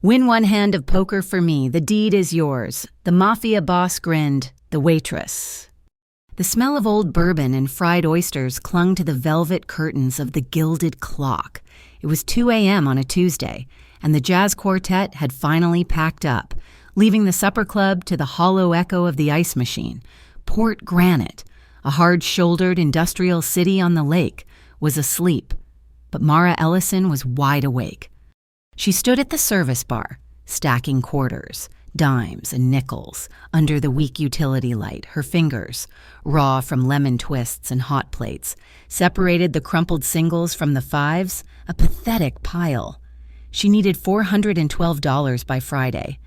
Win one hand of poker for me, the deed is yours. The Mafia Boss Grinned, the Waitress. The smell of old bourbon and fried oysters clung to the velvet curtains of the gilded clock. It was 2 a.m. on a Tuesday, and the jazz quartet had finally packed up, leaving the supper club to the hollow echo of the ice machine. Port Granite, a hard-shouldered industrial city on the lake, was asleep, but Mara Ellison was wide awake. She stood at the service bar, stacking quarters, dimes, and nickels under the weak utility light. Her fingers, raw from lemon twists and hot plates, separated the crumpled singles from the fives, a pathetic pile. She needed $412 by Friday.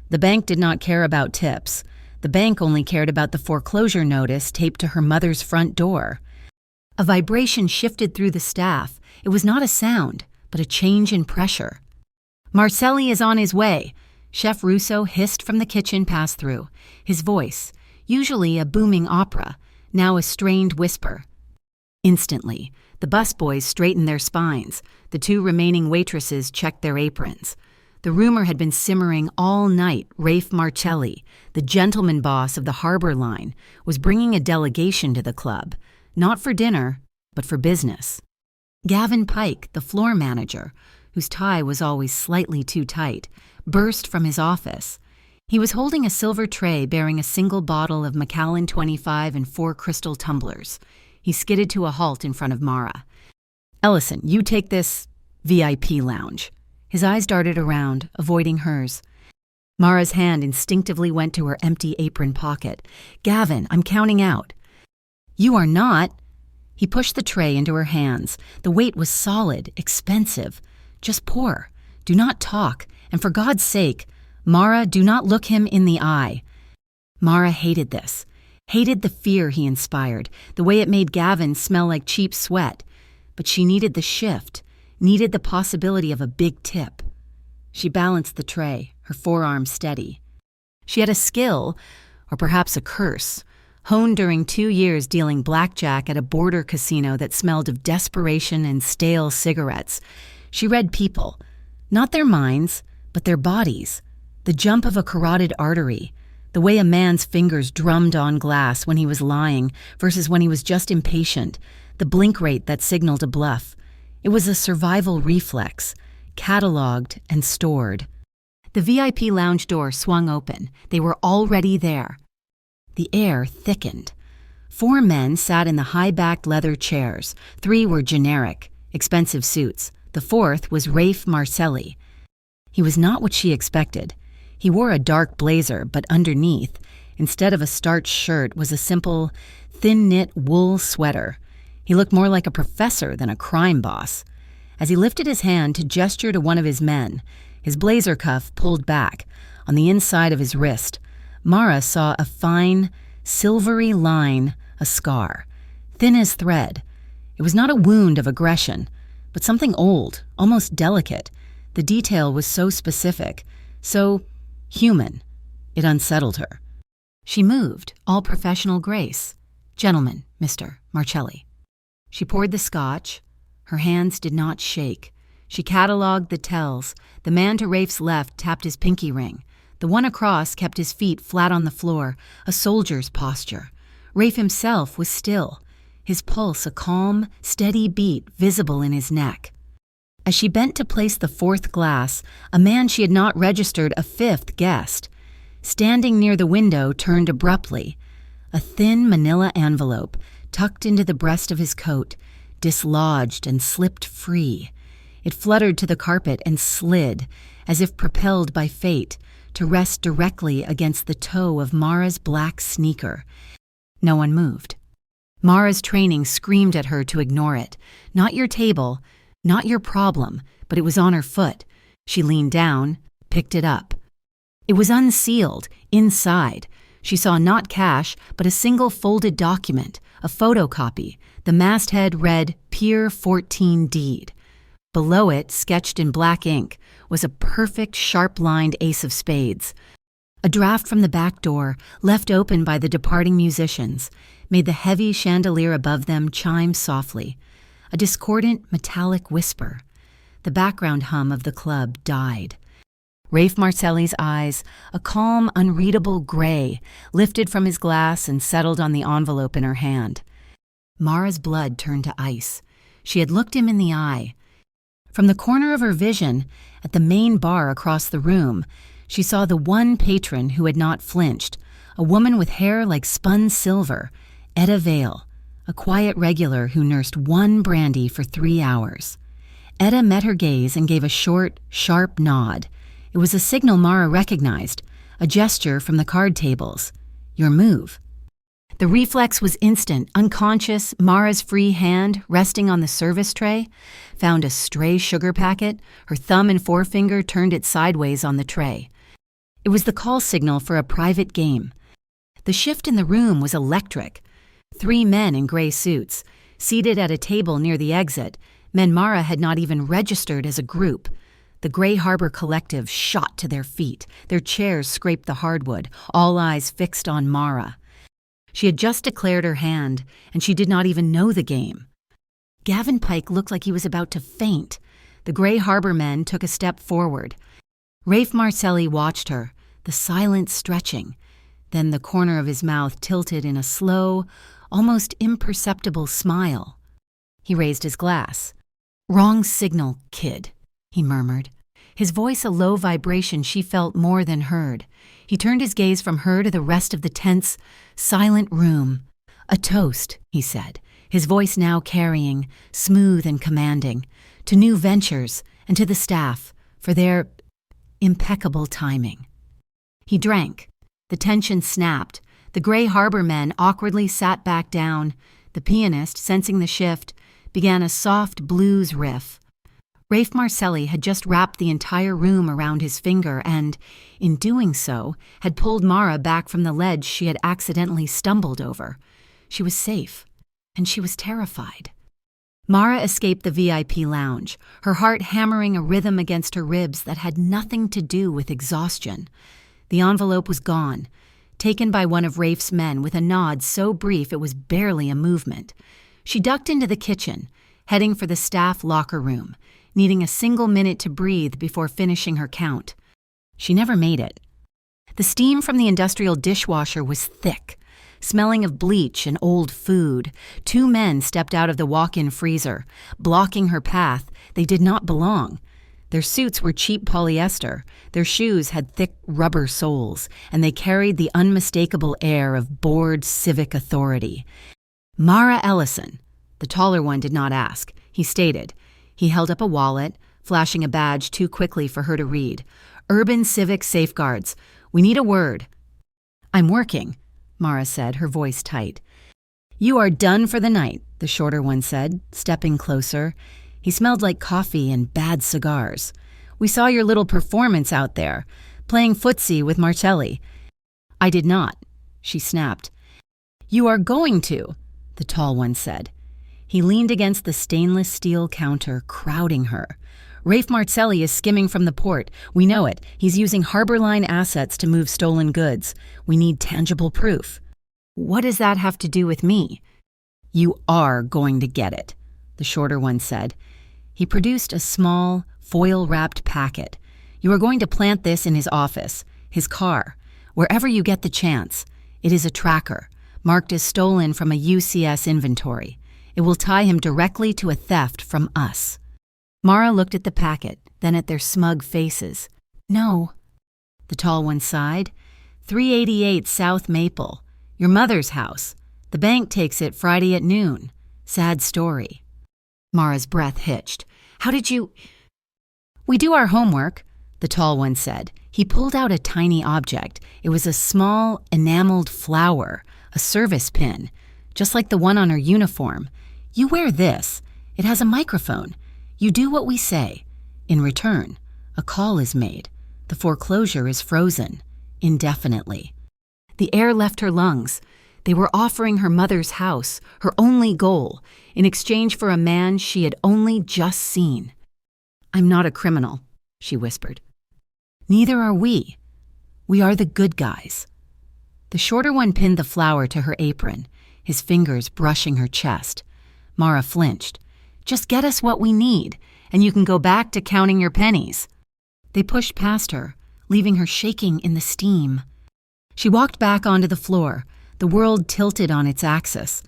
The bank did not care about tips. The bank only cared about the foreclosure notice taped to her mother's front door. A vibration shifted through the staff. It was not a sound, but a change in pressure. "Marcelli is on his way," Chef Russo hissed from the kitchen pass-through, his voice, usually a booming opera, now a strained whisper. Instantly, the busboys straightened their spines. The two remaining waitresses checked their aprons. The rumor had been simmering all night. Rafe Marcelli, the gentleman boss of the Harbor Line, was bringing a delegation to the club, not for dinner, but for business. Gavin Pike, the floor manager, whose tie was always slightly too tight, burst from his office. He was holding a silver tray bearing a single bottle of Macallan 25 and 4 crystal tumblers. He skidded to a halt in front of Mara. "Ellison, you take this VIP lounge." His eyes darted around, avoiding hers. Mara's hand instinctively went to her empty apron pocket. "Gavin, I'm counting out." "You are not." He pushed the tray into her hands. The weight was solid, expensive. "Just pour. Do not talk. And for God's sake, Mara, do not look him in the eye." Mara hated this. Hated the fear he inspired, the way it made Gavin smell like cheap sweat. But she needed the shift, needed the possibility of a big tip. She balanced the tray, her forearm steady. She had a skill, or perhaps a curse, honed during 2 years dealing blackjack at a border casino that smelled of desperation and stale cigarettes. She read people, not their minds, but their bodies. The jump of a carotid artery, the way a man's fingers drummed on glass when he was lying versus when he was just impatient, the blink rate that signaled a bluff. It was a survival reflex, cataloged and stored. The VIP lounge door swung open. They were already there. The air thickened. 4 men sat in the high-backed leather chairs. 3 were generic, expensive suits. The 4th was Rafe Marcelli. He was not what she expected. He wore a dark blazer, but underneath, instead of a starched shirt, was a simple, thin-knit wool sweater. He looked more like a professor than a crime boss. As he lifted his hand to gesture to one of his men, his blazer cuff pulled back. On the inside of his wrist, Mara saw a fine, silvery line, a scar, thin as thread. It was not a wound of aggression, but something old, almost delicate. The detail was so specific, so human. It unsettled her. She moved, all professional grace. "Gentlemen, Mr. Marcelli." She poured the scotch. Her hands did not shake. She catalogued the tells. The man to Rafe's left tapped his pinky ring. The one across kept his feet flat on the floor, a soldier's posture. Rafe himself was still, his pulse a calm, steady beat visible in his neck. As she bent to place the 4th glass, a man she had not registered a 5th guessed. Standing near the window, turned abruptly. A thin manila envelope, tucked into the breast of his coat, dislodged and slipped free. It fluttered to the carpet and slid, as if propelled by fate, to rest directly against the toe of Mara's black sneaker. No one moved. Mara's training screamed at her to ignore it. Not your table, not your problem, but it was on her foot. She leaned down, picked it up. It was unsealed, inside. She saw not cash, but a single folded document, a photocopy. The masthead read, "Pier 14 Deed." Below it, sketched in black ink, was a perfect, sharp-lined ace of spades. A draft from the back door, left open by the departing musicians, made the heavy chandelier above them chime softly. A discordant, metallic whisper. The background hum of the club died. Rafe Marcelli's eyes, a calm, unreadable gray, lifted from his glass and settled on the envelope in her hand. Mara's blood turned to ice. She had looked him in the eye. From the corner of her vision, at the main bar across the room, she saw the one patron who had not flinched, a woman with hair like spun silver, Etta Vale, a quiet regular who nursed one brandy for 3 hours. Etta met her gaze and gave a short, sharp nod. It was a signal Mara recognized, a gesture from the card tables. Your move. The reflex was instant. Unconscious, Mara's free hand, resting on the service tray, found a stray sugar packet. Her thumb and forefinger turned it sideways on the tray. It was the call signal for a private game. The shift in the room was electric. 3 men in gray suits, seated at a table near the exit, men Mara had not even registered as a group. The Gray Harbor Collective shot to their feet. Their chairs scraped the hardwood, all eyes fixed on Mara. She had just declared her hand, and she did not even know the game. Gavin Pike looked like he was about to faint. The Gray Harbor men took a step forward. Rafe Marcelli watched her, the silence stretching. Then the corner of his mouth tilted in a slow, almost imperceptible smile. He raised his glass. "Wrong signal, kid," he murmured. His voice a low vibration she felt more than heard. He turned his gaze from her to the rest of the tense, silent room. "A toast," he said, his voice now carrying, smooth and commanding, to new ventures and to the staff for their impeccable timing. He drank. The tension snapped. The Gray Harbor men awkwardly sat back down. The pianist, sensing the shift, began a soft blues riff. Rafe Marcelli had just wrapped the entire room around his finger and, in doing so, had pulled Mara back from the ledge she had accidentally stumbled over. She was safe, and she was terrified. Mara escaped the VIP lounge, her heart hammering a rhythm against her ribs that had nothing to do with exhaustion. The envelope was gone, taken by one of Rafe's men with a nod so brief it was barely a movement. She ducked into the kitchen, heading for the staff locker room, needing a single minute to breathe before finishing her count. She never made it. The steam from the industrial dishwasher was thick, smelling of bleach and old food. 2 men stepped out of the walk-in freezer, blocking her path. They did not belong. Their suits were cheap polyester, their shoes had thick rubber soles, and they carried the unmistakable air of bored civic authority. Mara Ellison. The taller one did not ask. He stated. He held up a wallet, flashing a badge too quickly for her to read. "Urban Civic Safeguards. We need a word." "I'm working," Mara said, her voice tight. "You are done for the night," the shorter one said, stepping closer. He smelled like coffee and bad cigars. "We saw your little performance out there, playing footsie with Marcelli." "I did not," she snapped. "You are going to," the tall one said. He leaned against the stainless steel counter, crowding her. "Rafe Marcelli is skimming from the port. We know it. He's using Harbor Line assets to move stolen goods. We need tangible proof." "What does that have to do with me?" "You are going to get it," the shorter one said. He produced a small, foil-wrapped packet. "You are going to plant this in his office, his car, wherever you get the chance. It is a tracker, marked as stolen from a UCS inventory. It will tie him directly to a theft from us." Mara looked at the packet, then at their smug faces. "No." The tall one sighed. 388 South Maple. Your mother's house. The bank takes it Friday at noon. Sad story." Mara's breath hitched. "How did you—" "We do our homework," the tall one said. He pulled out a tiny object. It was a small, enameled flower, a service pin, just like the one on her uniform. "You wear this. It has a microphone. You do what we say. In return, a call is made. The foreclosure is frozen, indefinitely." The air left her lungs. They were offering her mother's house, her only goal, in exchange for a man she had only just seen. "I'm not a criminal," she whispered. "Neither are we. We are the good guys." The shorter one pinned the flower to her apron, his fingers brushing her chest. Mara flinched. "Just get us what we need, and you can go back to counting your pennies." They pushed past her, leaving her shaking in the steam. She walked back onto the floor, the world tilted on its axis.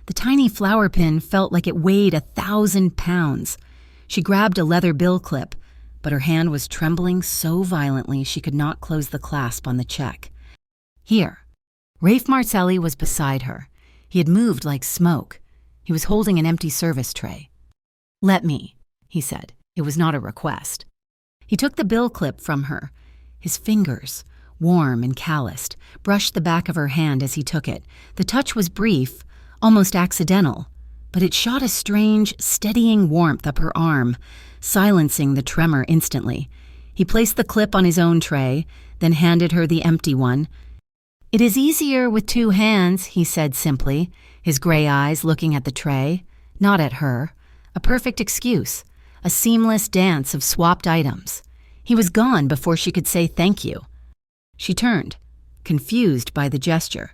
The tiny flower pin felt like it weighed 1,000 pounds. She grabbed a leather bill clip, but her hand was trembling so violently she could not close the clasp on the check. Here. Rafe Marcelli was beside her. He had moved like smoke. He was holding an empty service tray. "Let me," he said. It was not a request. He took the bill clip from her. His fingers, warm and calloused, brushed the back of her hand as he took it. The touch was brief, almost accidental, but it shot a strange, steadying warmth up her arm, silencing the tremor instantly. He placed the clip on his own tray, then handed her the empty one. "It is easier with 2 hands," he said simply, his gray eyes looking at the tray, not at her. A perfect excuse, a seamless dance of swapped items. He was gone before she could say thank you. She turned, confused by the gesture,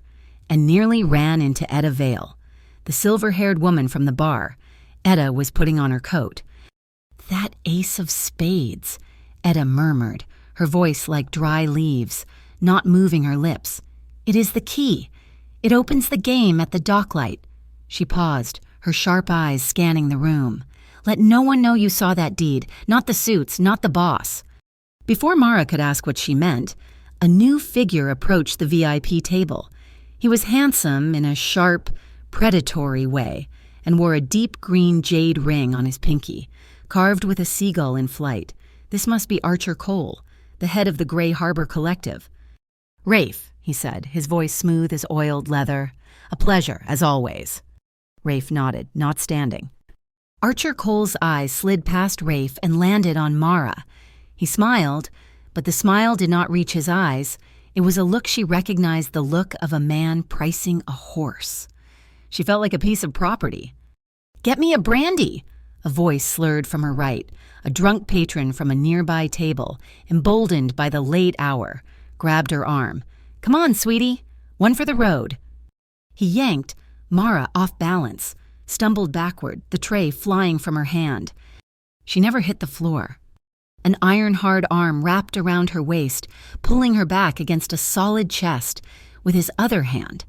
and nearly ran into Etta Vale, the silver-haired woman from the bar. Etta was putting on her coat. "That ace of spades," Etta murmured, her voice like dry leaves, not moving her lips. "It is the key. It opens the game at the docklight." She paused, her sharp eyes scanning the room. "Let no one know you saw that deed, not the suits, not the boss." Before Mara could ask what she meant, a new figure approached the VIP table. He was handsome in a sharp, predatory way and wore a deep green jade ring on his pinky, carved with a seagull in flight. This must be Archer Cole, the head of the Gray Harbor Collective. "Rafe," he said, his voice smooth as oiled leather. "A pleasure, as always." Rafe nodded, not standing. Archer Cole's eyes slid past Rafe and landed on Mara. He smiled, but the smile did not reach his eyes. It was a look she recognized, the look of a man pricing a horse. She felt like a piece of property. "Get me a brandy!" A voice slurred from her right. A drunk patron from a nearby table, emboldened by the late hour, grabbed her arm. "Come on, sweetie. One for the road." He yanked Mara off balance, stumbled backward, the tray flying from her hand. She never hit the floor. An iron-hard arm wrapped around her waist, pulling her back against a solid chest. With his other hand,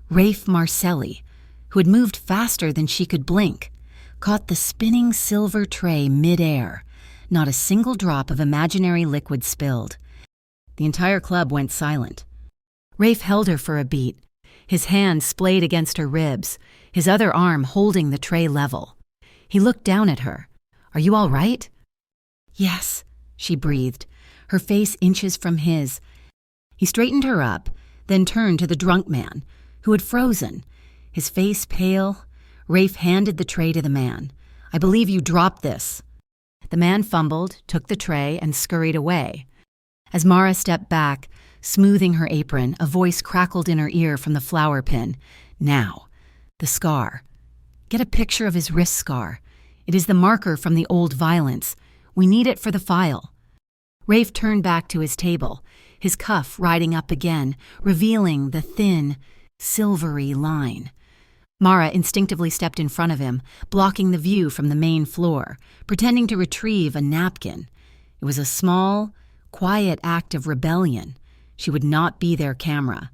Rafe Marcelli, who had moved faster than she could blink, caught the spinning silver tray mid-air. Not a single drop of imaginary liquid spilled. The entire club went silent. Rafe held her for a beat, his hand splayed against her ribs, his other arm holding the tray level. He looked down at her. "Are you all right?" "Yes," she breathed, her face inches from his. He straightened her up, then turned to the drunk man, who had frozen, his face pale. Rafe handed the tray to the man. "I believe you dropped this." The man fumbled, took the tray, and scurried away. As Mara stepped back, smoothing her apron, a voice crackled in her ear from the flower pin. "Now, the scar. Get a picture of his wrist scar. It is the marker from the old violence. We need it for the file." Rafe turned back to his table, his cuff riding up again, revealing the thin, silvery line. Mara instinctively stepped in front of him, blocking the view from the main floor, pretending to retrieve a napkin. It was a small, quiet act of rebellion. She would not be their camera.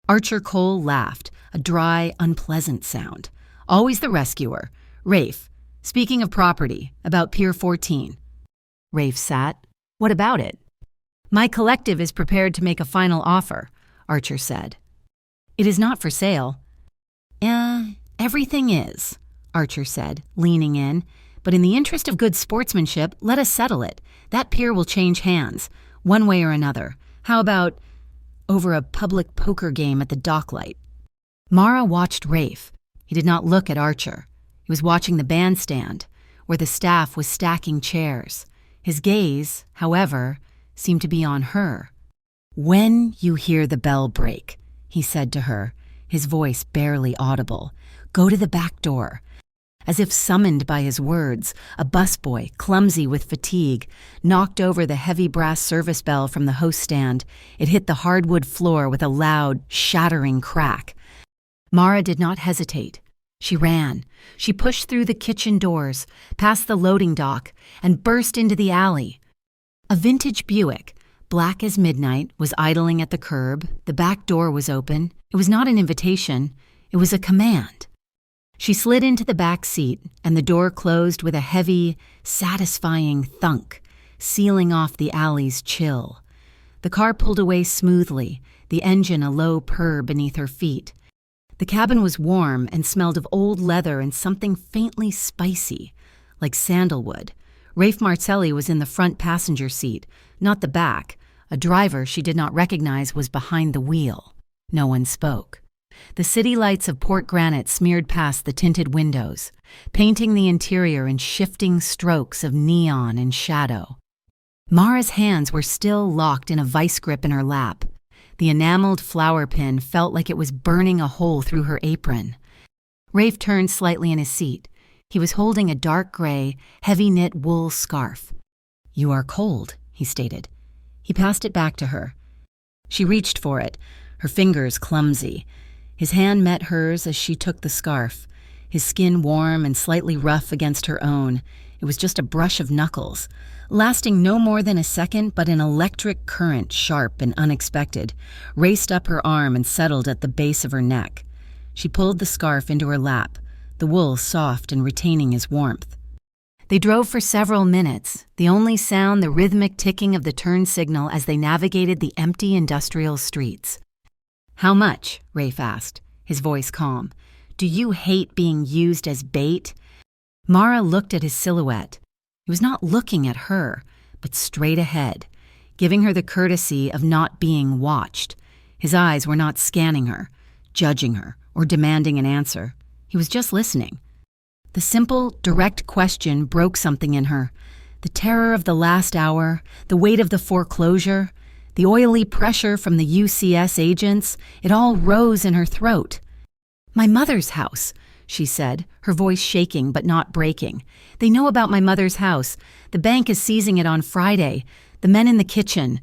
Archer Cole laughed, a dry, unpleasant sound. "Always the rescuer. Rafe, speaking of property, about Pier 14. Rafe sat. "What about it?" "My collective is prepared to make a final offer," Archer said. "It is not for sale." Everything is," Archer said, leaning in. "But in the interest of good sportsmanship, let us settle it. That pier will change hands, one way or another. How about over a public poker game at the docklight?" Mara watched Rafe. He did not look at Archer. He was watching the bandstand, where the staff was stacking chairs. His gaze, however, seemed to be on her. "When you hear the bell break," he said to her, his voice barely audible, "go to the back door." As if summoned by his words, a busboy, clumsy with fatigue, knocked over the heavy brass service bell from the host stand. It hit the hardwood floor with a loud, shattering crack. Mara did not hesitate. She ran. She pushed through the kitchen doors, past the loading dock, and burst into the alley. A vintage Buick, black as midnight, was idling at the curb. The back door was open. It was not an invitation. It was a command. She slid into the back seat, and the door closed with a heavy, satisfying thunk, sealing off the alley's chill. The car pulled away smoothly, the engine a low purr beneath her feet. The cabin was warm and smelled of old leather and something faintly spicy, like sandalwood. Rafe Marcelli was in the front passenger seat, not the back. A driver she did not recognize was behind the wheel. No one spoke. The city lights of Port Granite smeared past the tinted windows, painting the interior in shifting strokes of neon and shadow. Mara's hands were still locked in a vice grip in her lap. The enameled flower pin felt like it was burning a hole through her apron. Rafe turned slightly in his seat. He was holding a dark gray, heavy-knit wool scarf. "You are cold," he stated. He passed it back to her. She reached for it, her fingers clumsy. His hand met hers as she took the scarf, his skin warm and slightly rough against her own. It was just a brush of knuckles, lasting no more than a second, but an electric current, sharp and unexpected, raced up her arm and settled at the base of her neck. She pulled the scarf into her lap, the wool soft and retaining his warmth. They drove for several minutes, the only sound the rhythmic ticking of the turn signal as they navigated the empty industrial streets. "How much?" Rafe asked, his voice calm. "Do you hate being used as bait?" Mara looked at his silhouette. He was not looking at her, but straight ahead, giving her the courtesy of not being watched. His eyes were not scanning her, judging her, or demanding an answer. He was just listening. The simple, direct question broke something in her. The terror of the last hour, the weight of the foreclosure, the oily pressure from the UCS agents, it all rose in her throat. "My mother's house," she said, her voice shaking but not breaking. "They know about my mother's house. The bank is seizing it on Friday. The men in the kitchen.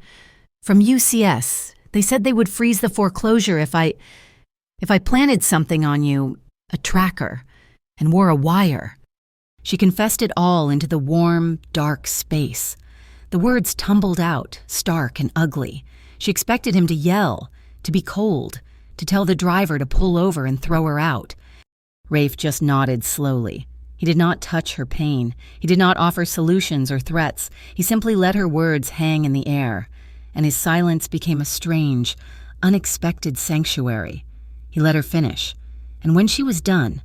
From UCS. They said they would freeze the foreclosure if I planted something on you, a tracker, and wore a wire." She confessed it all into the warm, dark space. The words tumbled out, stark and ugly. She expected him to yell, to be cold, to tell the driver to pull over and throw her out. Rafe just nodded slowly. He did not touch her pain. He did not offer solutions or threats. He simply let her words hang in the air, and his silence became a strange, unexpected sanctuary. He let her finish, and when she was done,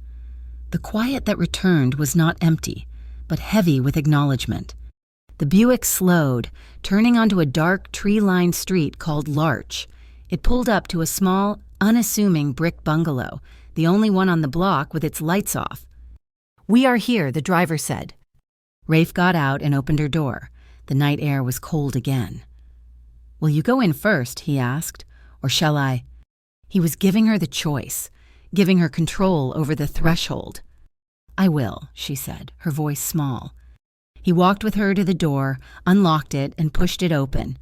the quiet that returned was not empty, but heavy with acknowledgement. The Buick slowed, turning onto a dark, tree-lined street called Larch. It pulled up to a small, unassuming brick bungalow, the only one on the block with its lights off. "We are here," the driver said. Rafe got out and opened her door. The night air was cold again. "Will you go in first?" he asked. "Or shall I?" He was giving her the choice, giving her control over the threshold. "I will," she said, her voice small. He walked with her to the door, unlocked it, and pushed it open.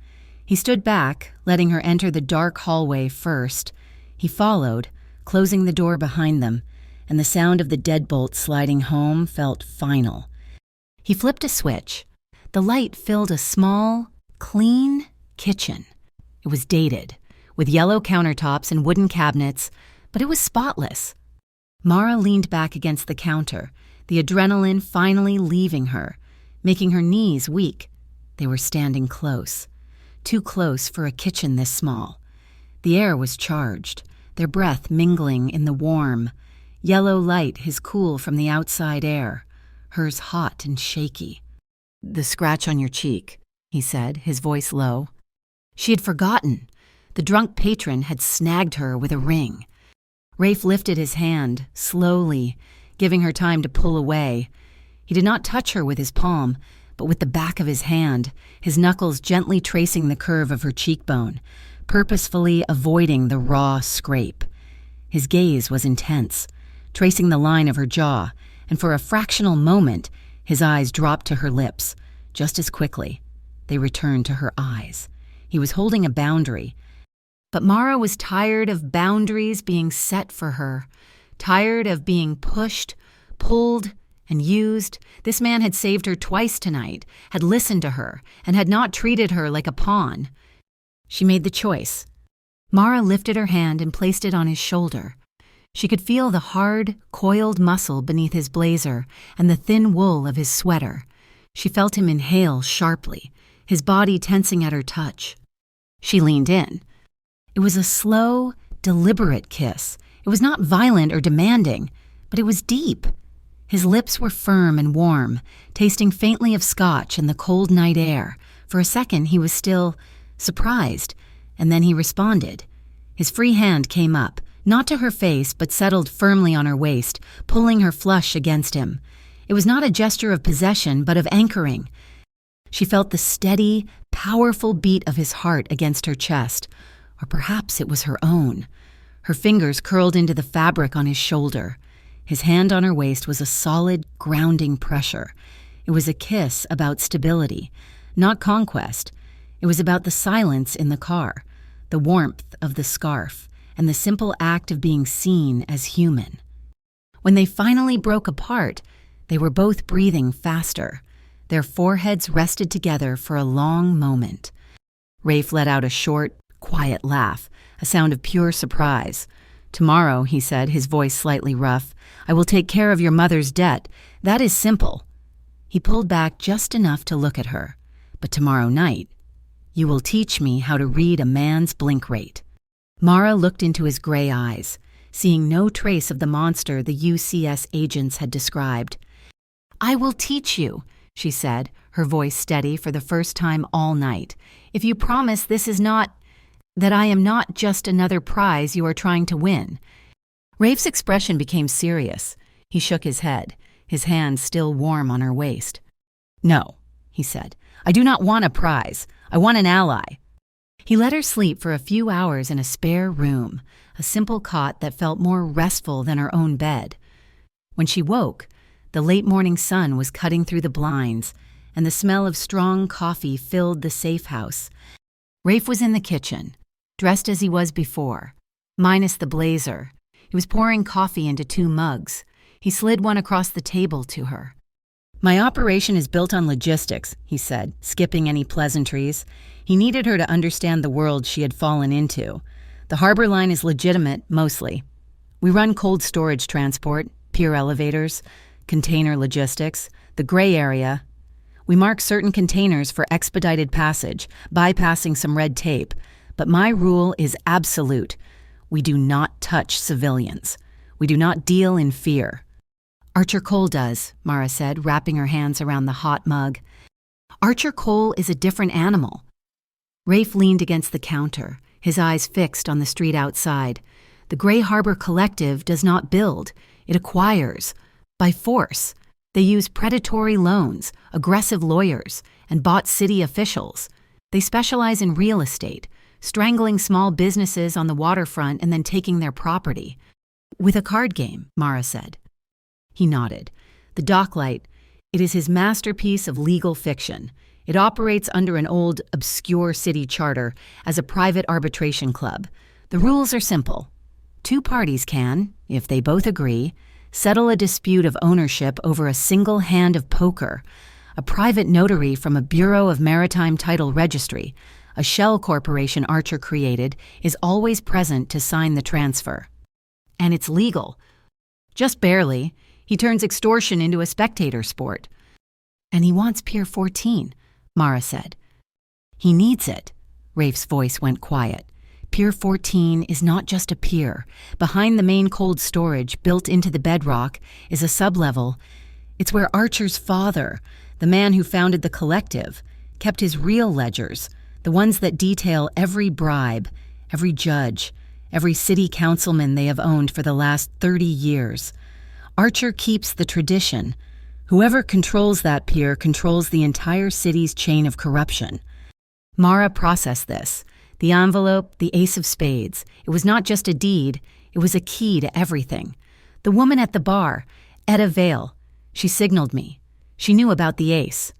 He stood back, letting her enter the dark hallway first. He followed, closing the door behind them, and the sound of the deadbolt sliding home felt final. He flipped a switch. The light filled a small, clean kitchen. It was dated, with yellow countertops and wooden cabinets, but it was spotless. Mara leaned back against the counter, the adrenaline finally leaving her, making her knees weak. They were standing close, too close for a kitchen this small. The air was charged, their breath mingling in the warm, yellow light, his cool from the outside air, hers hot and shaky. "The scratch on your cheek," he said, his voice low. She had forgotten. The drunk patron had snagged her with a ring. Rafe lifted his hand, slowly, giving her time to pull away. He did not touch her with his palm, but with the back of his hand, his knuckles gently tracing the curve of her cheekbone, purposefully avoiding the raw scrape. His gaze was intense, tracing the line of her jaw, and for a fractional moment, his eyes dropped to her lips. Just as quickly, they returned to her eyes. He was holding a boundary. But Mara was tired of boundaries being set for her, tired of being pushed, pulled, And used, this man had saved her twice tonight, had listened to her, and had not treated her like a pawn. She made the choice. Mara lifted her hand and placed it on his shoulder. She could feel the hard, coiled muscle beneath his blazer and the thin wool of his sweater. She felt him inhale sharply, his body tensing at her touch. She leaned in. It was a slow, deliberate kiss. It was not violent or demanding, but it was deep. His lips were firm and warm, tasting faintly of scotch in the cold night air. For a second he was still surprised, and then he responded. His free hand came up, not to her face but settled firmly on her waist, pulling her flush against him. It was not a gesture of possession but of anchoring. She felt the steady, powerful beat of his heart against her chest, or perhaps it was her own. Her fingers curled into the fabric on his shoulder. His hand on her waist was a solid, grounding pressure. It was a kiss about stability, not conquest. It was about the silence in the car, the warmth of the scarf, and the simple act of being seen as human. When they finally broke apart, they were both breathing faster. Their foreheads rested together for a long moment. Rafe let out a short, quiet laugh, a sound of pure surprise. "Tomorrow," he said, his voice slightly rough, "I will take care of your mother's debt. That is simple." He pulled back just enough to look at her. "But tomorrow night, you will teach me how to read a man's blink rate." Mara looked into his gray eyes, seeing no trace of the monster the UCS agents had described. "I will teach you," she said, her voice steady for the first time all night, "if you promise this is not... that I am not just another prize you are trying to win." Rafe's expression became serious. He shook his head, his hand still warm on her waist. "No," he said, "I do not want a prize. I want an ally." He let her sleep for a few hours in a spare room, a simple cot that felt more restful than her own bed. When she woke, the late morning sun was cutting through the blinds, and the smell of strong coffee filled the safe house. Rafe was in the kitchen, dressed as he was before, minus the blazer. He was pouring coffee into 2 mugs. He slid one across the table to her. "My operation is built on logistics," he said, skipping any pleasantries. He needed her to understand the world she had fallen into. "The harbor line is legitimate, mostly. We run cold storage transport, pier elevators, container logistics, the gray area. We mark certain containers for expedited passage, bypassing some red tape. But my rule is absolute. We do not touch civilians. We do not deal in fear." "Archer Cole does," Mara said, wrapping her hands around the hot mug. "Archer Cole is a different animal." Rafe leaned against the counter, his eyes fixed on the street outside. "The Gray Harbor Collective does not build. It acquires. By force. They use predatory loans, aggressive lawyers, and bought city officials. They specialize in real estate, strangling small businesses on the waterfront and then taking their property. With a card game," Mara said. He nodded. "The Docklight, it is his masterpiece of legal fiction. It operates under an old, obscure city charter as a private arbitration club. The rules are simple. 2 parties can, if they both agree, settle a dispute of ownership over a single hand of poker. A private notary from a Bureau of Maritime Title Registry, a shell corporation Archer created, is always present to sign the transfer. And it's legal. Just barely. He turns extortion into a spectator sport." "And he wants Pier 14, Mara said. "He needs it." Rafe's voice went quiet. "Pier 14 is not just a pier. Behind the main cold storage, built into the bedrock, is a sublevel. It's where Archer's father, the man who founded the collective, kept his real ledgers, the ones that detail every bribe, every judge, every city councilman they have owned for the last 30 years. Archer keeps the tradition. Whoever controls that pier controls the entire city's chain of corruption." Mara processed this. The envelope, the ace of spades. It was not just a deed, it was a key to everything. The woman at the bar, Etta Vale, she signaled me. She knew about the ace.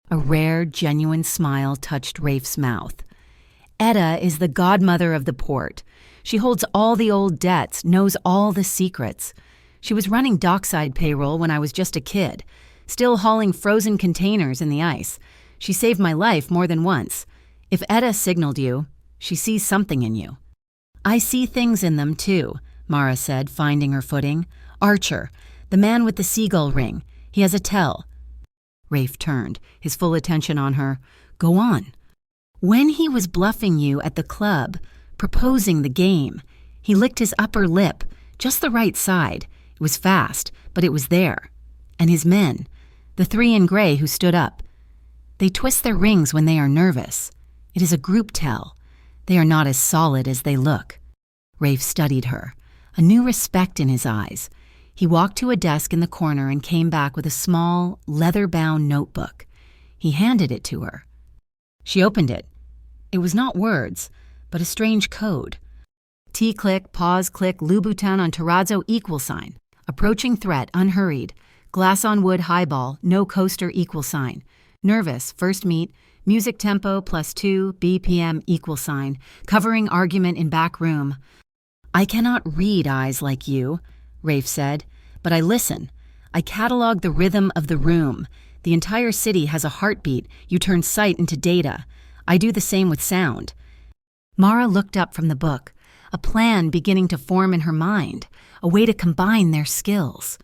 A rare, genuine smile touched Rafe's mouth. "Etta is the godmother of the port. She holds all the old debts, knows all the secrets. She was running dockside payroll when I was just a kid, still hauling frozen containers in the ice. She saved my life more than once. If Etta signaled you, she sees something in you." "I see things in them, too," Mara said, finding her footing. "Archer, the man with the seagull ring. He has a tell." Rafe turned, his full attention on her. "Go on." "When he was bluffing you at the club, proposing the game, he licked his upper lip, just the right side. It was fast, but it was there. And his men, the three in gray who stood up, they twist their rings when they are nervous. It is a group tell. They are not as solid as they look." Rafe studied her, a new respect in his eyes. He walked to a desk in the corner and came back with a small, leather-bound notebook. He handed it to her. She opened it. It was not words, but a strange code. T-click, pause, click, Louboutin on terrazzo, equal sign. Approaching threat, unhurried. Glass on wood, highball, no coaster, equal sign. Nervous, first meet. Music tempo, +2, BPM, equal sign. Covering argument in back room. "I cannot read eyes like you," Rafe said, "but I listen. I catalog the rhythm of the room. The entire city has a heartbeat. You turn sight into data. I do the same with sound." Mara looked up from the book, a plan beginning to form in her mind, a way to combine their skills.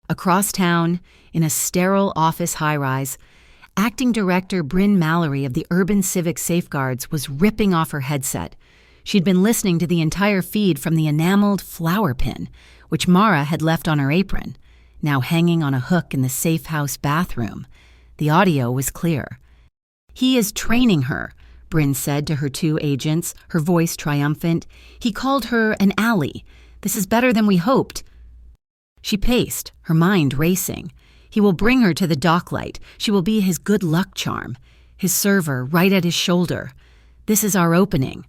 Across town, in a sterile office high-rise, acting director Bryn Mallory of the Urban Civic Safeguards was ripping off her headset. She'd been listening to the entire feed from the enameled flower pin, which Mara had left on her apron, now hanging on a hook in the safe house bathroom. The audio was clear. "He is training her," Bryn said to her two agents, her voice triumphant. "He called her an ally. This is better than we hoped." She paced, her mind racing. He will bring her to the docklight. She will be his good luck charm, his server right at his shoulder. This is our opening.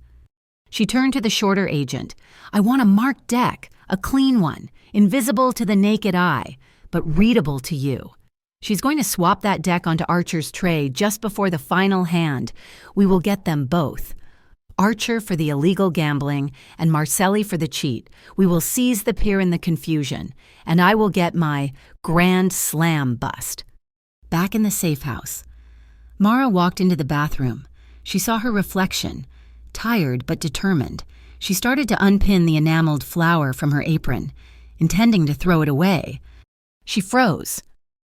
She turned to the shorter agent. "I want a marked deck, a clean one, invisible to the naked eye, but readable to you." She's going to swap that deck onto Archer's tray just before the final hand. We will get them both. Archer for the illegal gambling and Marcelli for the cheat. We will seize the pier in the confusion, and I will get my grand slam bust. Back in the safe house, Mara walked into the bathroom. She saw her reflection, tired but determined. She started to unpin the enameled flower from her apron, intending to throw it away. She froze.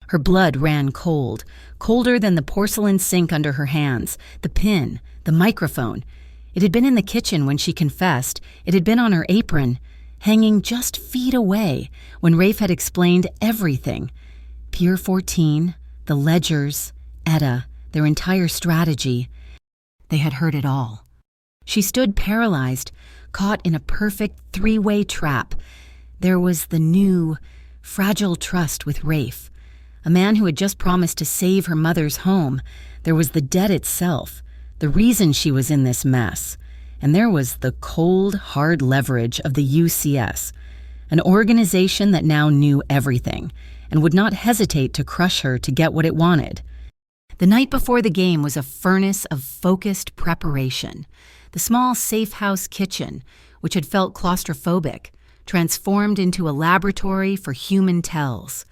Her blood ran cold, colder than the porcelain sink under her hands, the pin, the microphone. It had been in the kitchen when she confessed. It had been on her apron, hanging just feet away when Rafe had explained everything. Pier 14, the ledgers, Etta, their entire strategy. They had heard it all. She stood paralyzed, caught in a perfect three-way trap. There was the new, fragile trust with Rafe, a man who had just promised to save her mother's home. There was the debt itself, the reason she was in this mess. And there was the cold, hard leverage of the UCS, an organization that now knew everything and would not hesitate to crush her to get what it wanted. The night before the game was a furnace of focused preparation. The small safe house kitchen, which had felt claustrophobic, transformed into a laboratory for human tells.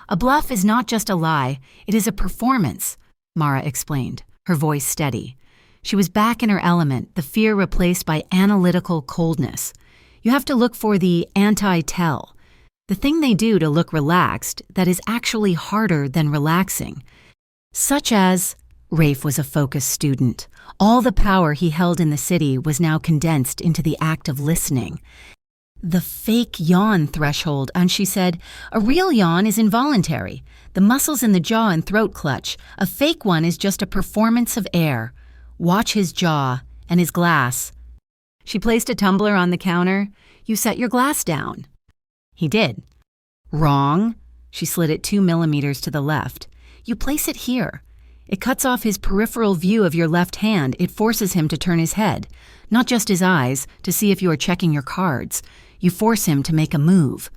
"A bluff is not just a lie, it is a performance," Mara explained, her voice steady. She was back in her element, the fear replaced by analytical coldness. You have to look for the anti-tell, the thing they do to look relaxed that is actually harder than relaxing. Such as, Rafe was a focused student. All the power he held in the city was now condensed into the act of listening. The fake yawn threshold, and she said, "A real yawn is involuntary. The muscles in the jaw and throat clutch. A fake one is just a performance of air. Watch his jaw and his glass." She placed a tumbler on the counter. "You set your glass down." He did. "Wrong." She slid it 2 millimeters to the left. "You place it here. It cuts off his peripheral view of your left hand. It forces him to turn his head, not just his eyes, to see if you are checking your cards. You force him to make a move."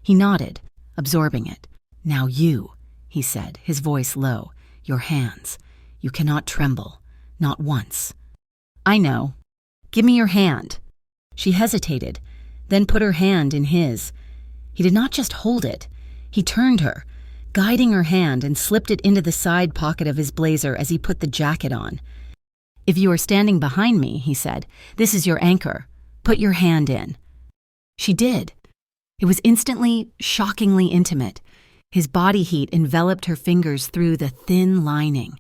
He nodded, absorbing it. "Now you," he said, his voice low. "Your hands. You cannot tremble. Not once." "I know. Give me your hand." She hesitated, then put her hand in his. He did not just hold it. He turned her, guiding her hand, and slipped it into the side pocket of his blazer as he put the jacket on. "If you are standing behind me," he said, "this is your anchor. Put your hand in." She did. It was instantly, shockingly intimate. His body heat enveloped her fingers through the thin lining.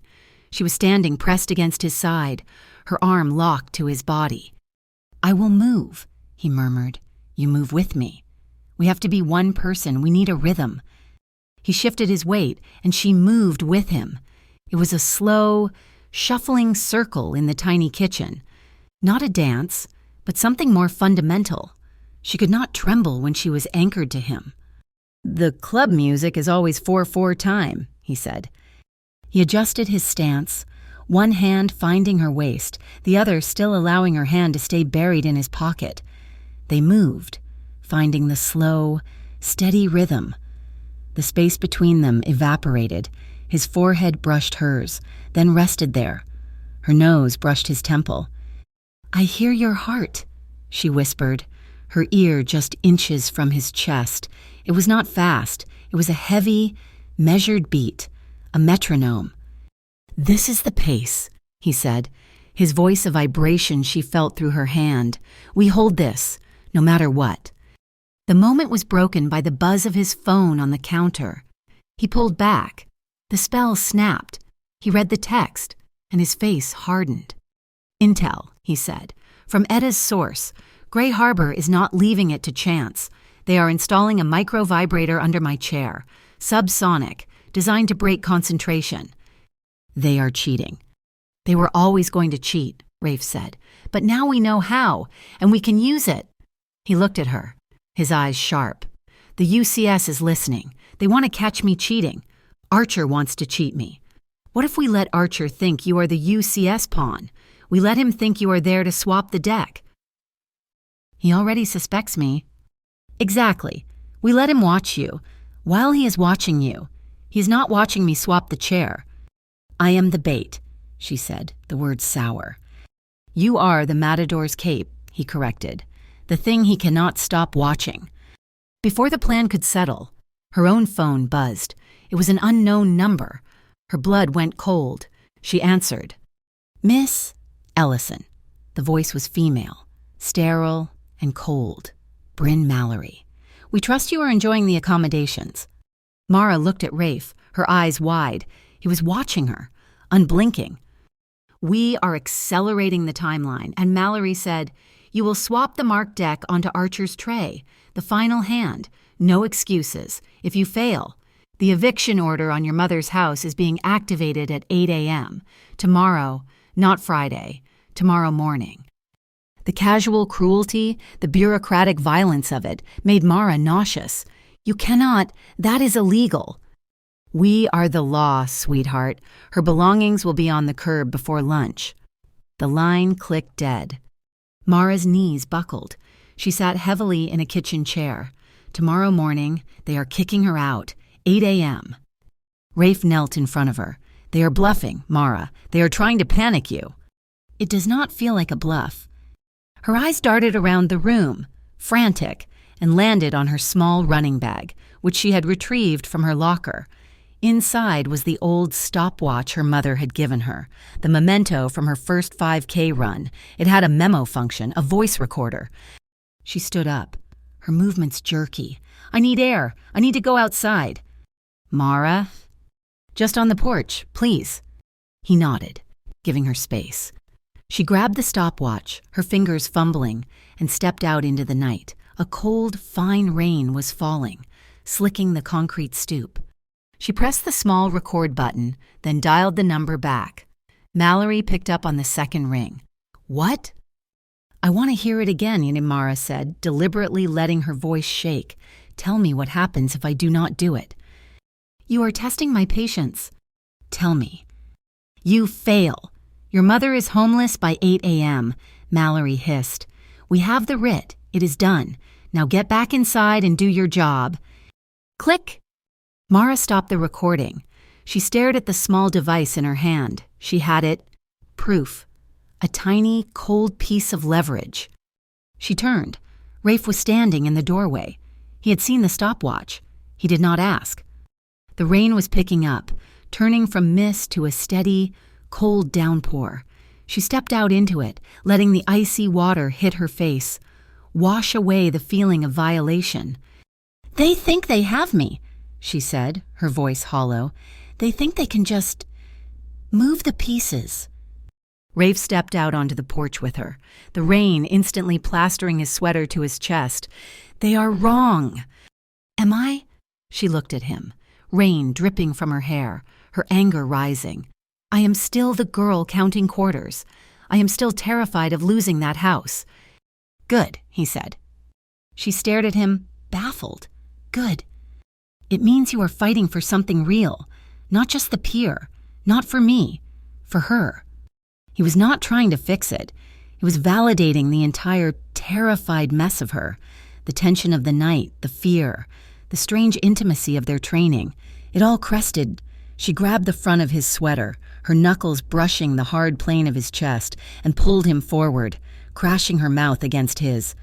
She was standing pressed against his side, her arm locked to his body. "I will move," he murmured. "You move with me. We have to be one person. We need a rhythm." He shifted his weight, and she moved with him. It was a slow, shuffling circle in the tiny kitchen. Not a dance, but something more fundamental. She could not tremble when she was anchored to him. "The club music is always 4/4 time," he said. He adjusted his stance, one hand finding her waist, the other still allowing her hand to stay buried in his pocket. They moved, finding the slow, steady rhythm. The space between them evaporated. His forehead brushed hers, then rested there. Her nose brushed his temple. "I hear your heart," she whispered, her ear just inches from his chest. It was not fast. It was a heavy, measured beat, a metronome. "This is the pace," he said, his voice a vibration she felt through her hand. "We hold this, no matter what." The moment was broken by the buzz of his phone on the counter. He pulled back. The spell snapped. He read the text, and his face hardened. "Intel," he said, "from Edda's source. Gray Harbor is not leaving it to chance. They are installing a micro-vibrator under my chair, subsonic, designed to break concentration." "They are cheating." "They were always going to cheat," Rafe said. "But now we know how, and we can use it." He looked at her, his eyes sharp. "The UCS is listening. They want to catch me cheating. Archer wants to cheat me. What if we let Archer think you are the UCS pawn? We let him think you are there to swap the deck." "He already suspects me." "Exactly. We let him watch you. While he is watching you, he is not watching me swap the chair." "I am the bait," she said, the word sour. "You are the matador's cape," he corrected, "the thing he cannot stop watching." Before the plan could settle, her own phone buzzed. It was an unknown number. Her blood went cold. She answered. "Miss Ellison." The voice was female, sterile and cold. "Bryn Mallory. We trust you are enjoying the accommodations." Mara looked at Rafe, her eyes wide. He was watching her, unblinking. "We are accelerating the timeline," and Mallory said, "You will swap the marked deck onto Archer's tray. The final hand. No excuses. If you fail, the eviction order on your mother's house is being activated at 8 a.m. Tomorrow, not Friday, tomorrow morning." The casual cruelty, the bureaucratic violence of it, made Mara nauseous. "You cannot. That is illegal." "We are the law, sweetheart. Her belongings will be on the curb before lunch." The line clicked dead. Mara's knees buckled. She sat heavily in a kitchen chair. Tomorrow morning, they are kicking her out, 8 a.m. Rafe knelt in front of her. "They are bluffing, Mara. They are trying to panic you." "It does not feel like a bluff." Her eyes darted around the room, frantic, and landed on her small running bag, which she had retrieved from her locker. Inside was the old stopwatch her mother had given her, the memento from her first 5K run. It had a memo function, a voice recorder. She stood up, her movements jerky. "I need air. I need to go outside." "Mara?" "Just on the porch, please." He nodded, giving her space. She grabbed the stopwatch, her fingers fumbling, and stepped out into the night. A cold, fine rain was falling, slicking the concrete stoop. She pressed the small record button, then dialed the number back. Mallory picked up on the second ring. "What?" "I want to hear it again," Mara said, deliberately letting her voice shake. "Tell me what happens if I do not do it." "You are testing my patience." "Tell me." "You fail. Your mother is homeless by 8 a.m., Mallory hissed. "We have the writ. It is done. Now get back inside and do your job." Click. Mara stopped the recording. She stared at the small device in her hand. She had it. Proof. A tiny, cold piece of leverage. She turned. Rafe was standing in the doorway. He had seen the stopwatch. He did not ask. The rain was picking up, turning from mist to a steady, cold downpour. She stepped out into it, letting the icy water hit her face, wash away the feeling of violation. "They think they have me," she said, her voice hollow. "They think they can just move the pieces." Rafe stepped out onto the porch with her, the rain instantly plastering his sweater to his chest. "They are wrong." "Am I?" She looked at him, rain dripping from her hair, her anger rising. "I am still the girl counting quarters. I am still terrified of losing that house." "Good," he said. She stared at him, baffled. "Good. It means you are fighting for something real, not just the pier, not for me, for her." He was not trying to fix it. He was validating the entire terrified mess of her, the tension of the night, the fear, the strange intimacy of their training. It all crested. She grabbed the front of his sweater, her knuckles brushing the hard plane of his chest, and pulled him forward, crashing her mouth against his.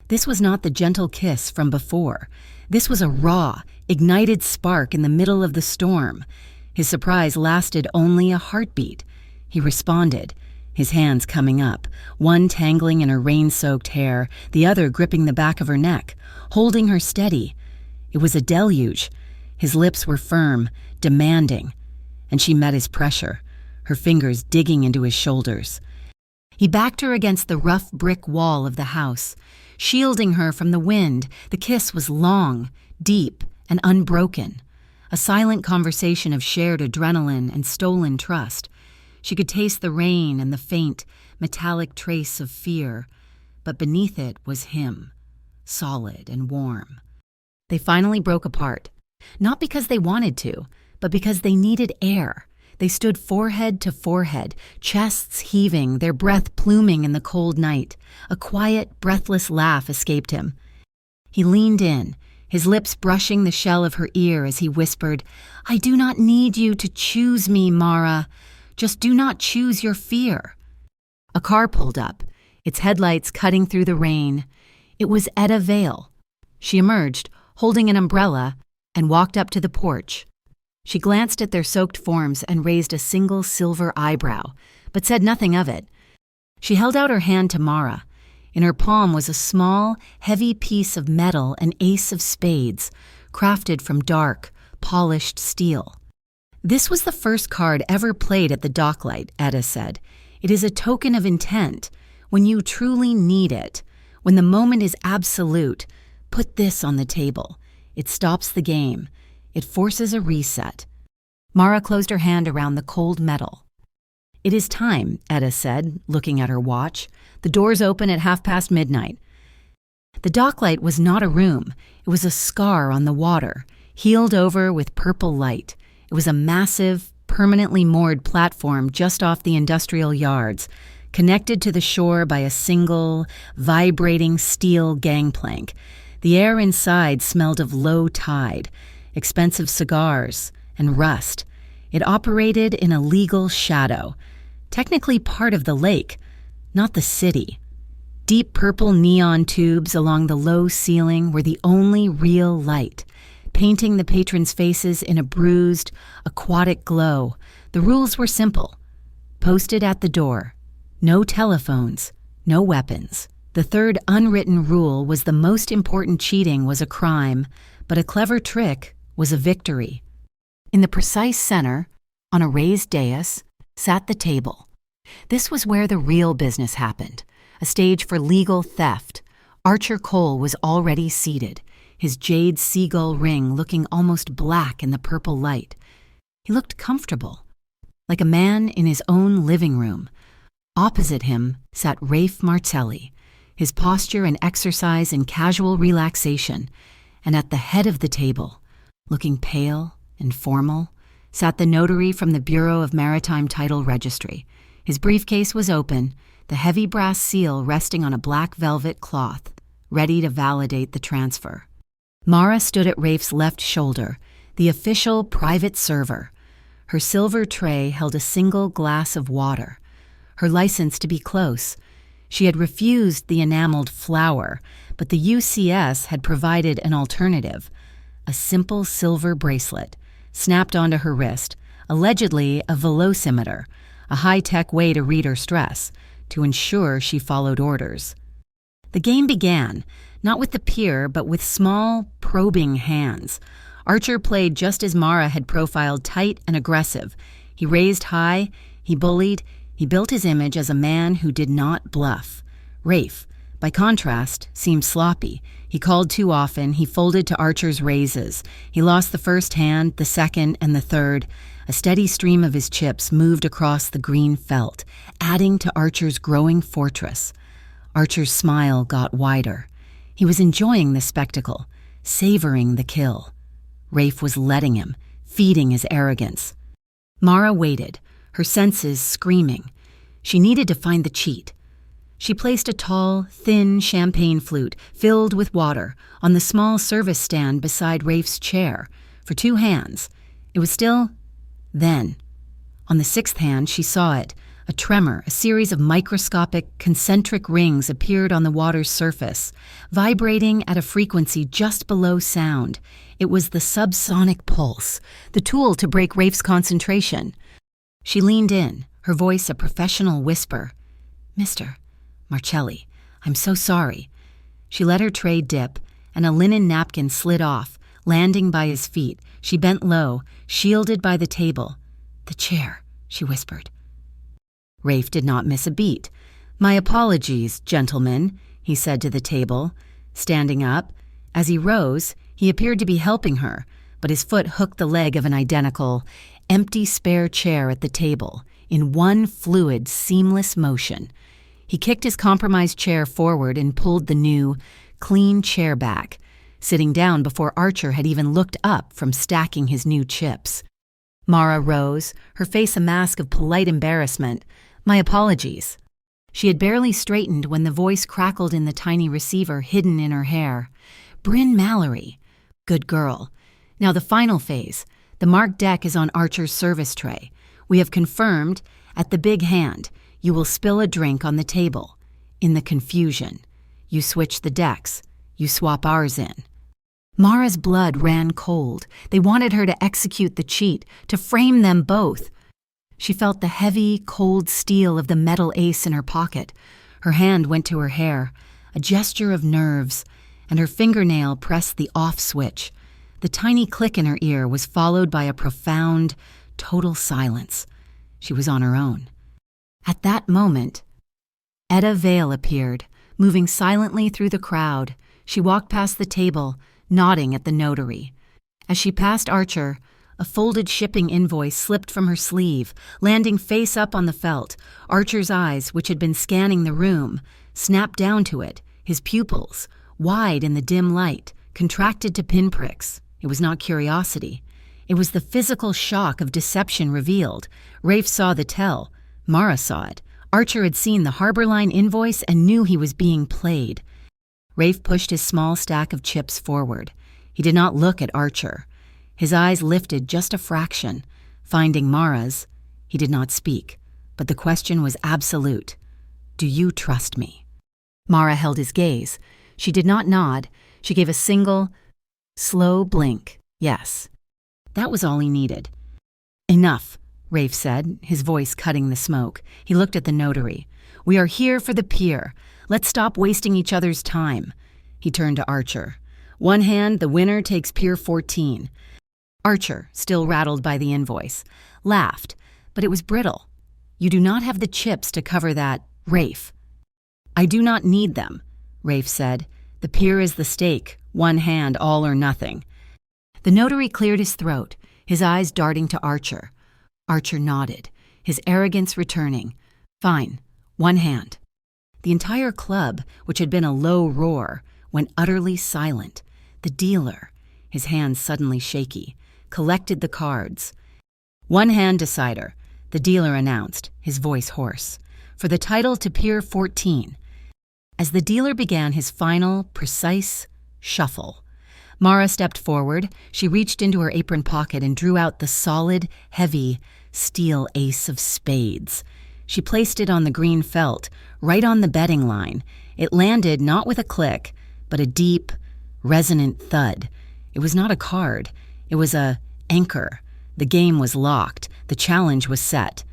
This was not the gentle kiss from before. This was a raw, ignited spark in the middle of the storm. His surprise lasted only a heartbeat. He responded, his hands coming up, one tangling in her rain-soaked hair, the other gripping the back of her neck, holding her steady. It was a deluge. His lips were firm, demanding, and she met his pressure, her fingers digging into his shoulders. He backed her against the rough brick wall of the house, shielding her from the wind. The kiss was long, deep, and unbroken, a silent conversation of shared adrenaline and stolen trust. She could taste the rain and the faint, metallic trace of fear, but beneath it was him, solid and warm. They finally broke apart, not because they wanted to, but because they needed air. They stood forehead to forehead, chests heaving, their breath pluming in the cold night. A quiet, breathless laugh escaped him. He leaned in, his lips brushing the shell of her ear as he whispered, "I do not need you to choose me, Mara. Just do not choose your fear." A car pulled up, its headlights cutting through the rain. It was Etta Vale. She emerged, holding an umbrella, and walked up to the porch. She glanced at their soaked forms and raised a single silver eyebrow, but said nothing of it. She held out her hand to Mara. In her palm was a small, heavy piece of metal, an ace of spades, crafted from dark, polished steel. "This was the first card ever played at the docklight," Etta said. "It is a token of intent. When you truly need it, when the moment is absolute, put this on the table. It stops the game. It forces a reset." Mara closed her hand around the cold metal. "It is time," Etta said, looking at her watch. "The doors open at midnight." The docklight was not a room. It was a scar on the water, healed over with purple light. It was a massive, permanently moored platform just off the industrial yards, connected to the shore by a single, vibrating steel gangplank. The air inside smelled of low tide, expensive cigars, and rust. It operated in a legal shadow, technically part of the lake, not the city. Deep purple neon tubes along the low ceiling were the only real light, painting the patrons' faces in a bruised, aquatic glow. The rules were simple. Posted at the door. No telephones, no weapons. The third unwritten rule was the most important cheating was a crime, but a clever trick was a victory. In the precise center, on a raised dais, sat the table. This was where the real business happened, a stage for legal theft. Archer Cole was already seated, his jade seagull ring looking almost black in the purple light. He looked comfortable, like a man in his own living room. Opposite him sat Rafe Martelli, his posture and exercise in casual relaxation, and at the head of the table, looking pale and formal, sat the notary from the Bureau of Maritime Title Registry. His briefcase was open, the heavy brass seal resting on a black velvet cloth, ready to validate the transfer. Mara stood at Rafe's left shoulder, the official private server. Her silver tray held a single glass of water, her license to be close. She had refused the enameled flower, but the UCS had provided an alternative, a simple silver bracelet, snapped onto her wrist, allegedly a velocimeter, a high-tech way to read her stress, to ensure she followed orders. The game began, not with the peer, but with small, probing hands. Archer played just as Mara had profiled, tight and aggressive. He raised high, he bullied, he built his image as a man who did not bluff. Rafe, by contrast, seemed sloppy. He called too often, he folded to Archer's raises. He lost the first hand, the second, and the third. A steady stream of his chips moved across the green felt, adding to Archer's growing fortress. Archer's smile got wider. He was enjoying the spectacle, savoring the kill. Rafe was letting him, feeding his arrogance. Mara waited, her senses screaming. She needed to find the cheat. She placed a tall, thin champagne flute, filled with water, on the small service stand beside Rafe's chair, for 2 hands. It was still... Then, on the 6th hand, she saw it. A tremor, a series of microscopic, concentric rings appeared on the water's surface, vibrating at a frequency just below sound. It was the subsonic pulse, the tool to break Rafe's concentration. She leaned in, her voice a professional whisper. "Mr. Marcelli, I'm so sorry." She let her tray dip, and a linen napkin slid off, landing by his feet. She bent low, shielded by the table. "The chair," she whispered. Rafe did not miss a beat. "My apologies, gentlemen," he said to the table, standing up. As he rose, he appeared to be helping her, but his foot hooked the leg of an identical, empty spare chair at the table, in one fluid, seamless motion. He kicked his compromised chair forward and pulled the new, clean chair back, sitting down before Archer had even looked up from stacking his new chips. Mara rose, her face a mask of polite embarrassment. "My apologies." She had barely straightened when the voice crackled in the tiny receiver hidden in her hair. "Bryn Mallory. Good girl. Now the final phase. The marked deck is on Archer's service tray. We have confirmed, at the big hand, you will spill a drink on the table. In the confusion, you switch the decks. You swap ours in." Mara's blood ran cold. They wanted her to execute the cheat, to frame them both. She felt the heavy, cold steel of the metal ace in her pocket. Her hand went to her hair, a gesture of nerves, and her fingernail pressed the off switch. The tiny click in her ear was followed by a profound, total silence. She was on her own. At that moment, Etta Vale appeared, moving silently through the crowd. She walked past the table, nodding at the notary. As she passed Archer, a folded shipping invoice slipped from her sleeve, landing face up on the felt. Archer's eyes, which had been scanning the room, snapped down to it, his pupils, wide in the dim light, contracted to pinpricks. It was not curiosity. It was the physical shock of deception revealed. Rafe saw the tell. Mara saw it. Archer had seen the Harbor Line invoice and knew he was being played. Rafe pushed his small stack of chips forward. He did not look at Archer. His eyes lifted just a fraction. Finding Mara's, he did not speak, but the question was absolute. "Do you trust me?" Mara held his gaze. She did not nod. She gave a single, slow blink. Yes. That was all he needed. "Enough," Rafe said, his voice cutting the smoke. He looked at the notary. "We are here for the pier. Let's stop wasting each other's time." He turned to Archer. "One hand, the winner takes Pier 14. Archer, still rattled by the invoice, laughed, but it was brittle. "You do not have the chips to cover that, Rafe." "I do not need them," Rafe said. "The pier is the stake. One hand, all or nothing." The notary cleared his throat, his eyes darting to Archer. Archer nodded, his arrogance returning. "Fine. One hand." The entire club, which had been a low roar, went utterly silent. The dealer, his hands suddenly shaky, collected the cards. "One hand decider," the dealer announced, his voice hoarse, "for the title to Pier 14. As the dealer began his final, precise shuffle, Mara stepped forward. She reached into her apron pocket and drew out the solid, heavy, steel ace of spades. She placed it on the green felt, right on the betting line. It landed not with a click, but a deep, resonant thud. It was not a card. It was a anchor. The game was locked. The challenge was set.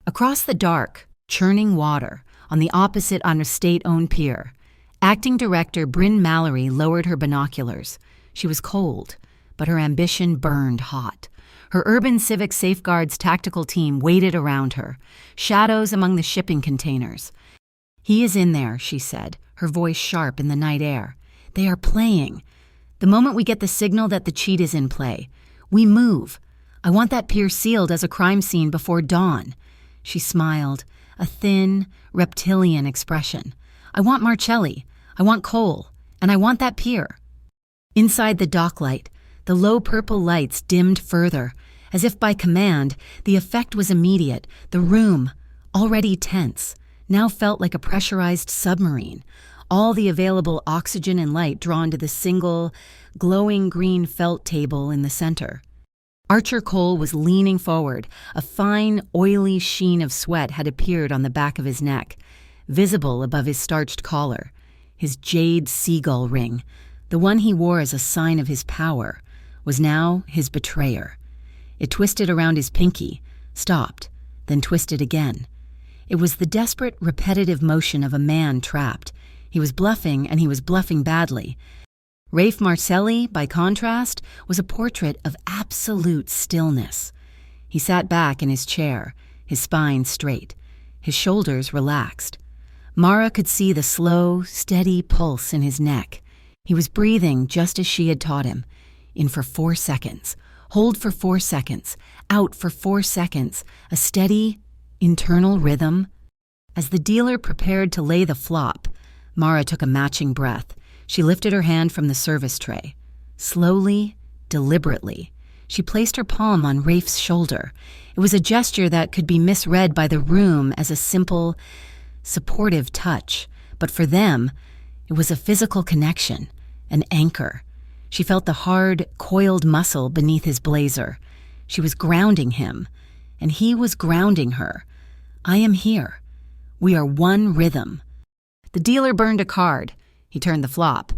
Across the dark, churning water, on the opposite on a state-owned pier, acting director Bryn Mallory lowered her binoculars. She was cold, but her ambition burned hot. Her Urban Civic Safeguards tactical team waited around her, shadows among the shipping containers. "He is in there," she said, her voice sharp in the night air. "They are playing. The moment we get the signal that the cheat is in play, we move. I want that pier sealed as a crime scene before dawn." She smiled, a thin, reptilian expression. "I want Marcelli, I want Cole, and I want that pier." Inside the docklight, the low purple lights dimmed further. As if by command, the effect was immediate. The room, already tense, now felt like a pressurized submarine. All the available oxygen and light drawn to the single, glowing green felt table in the center. Archer Cole was leaning forward. A fine, oily sheen of sweat had appeared on the back of his neck, visible above his starched collar. His jade seagull ring, the one he wore as a sign of his power, was now his betrayer. It twisted around his pinky, stopped, then twisted again. It was the desperate, repetitive motion of a man trapped. He was bluffing, and he was bluffing badly. Rafe Marcelli, by contrast, was a portrait of absolute stillness. He sat back in his chair, his spine straight, his shoulders relaxed. Mara could see the slow, steady pulse in his neck. He was breathing just as she had taught him. In for 4 seconds, hold for 4 seconds, out for 4 seconds, a steady, internal rhythm. As the dealer prepared to lay the flop, Mara took a matching breath. She lifted her hand from the service tray. Slowly, deliberately, she placed her palm on Rafe's shoulder. It was a gesture that could be misread by the room as a simple, supportive touch, but for them, it was a physical connection, an anchor. She felt the hard, coiled muscle beneath his blazer. She was grounding him, and he was grounding her. "I am here. We are one rhythm." The dealer burned a card. He turned the flop.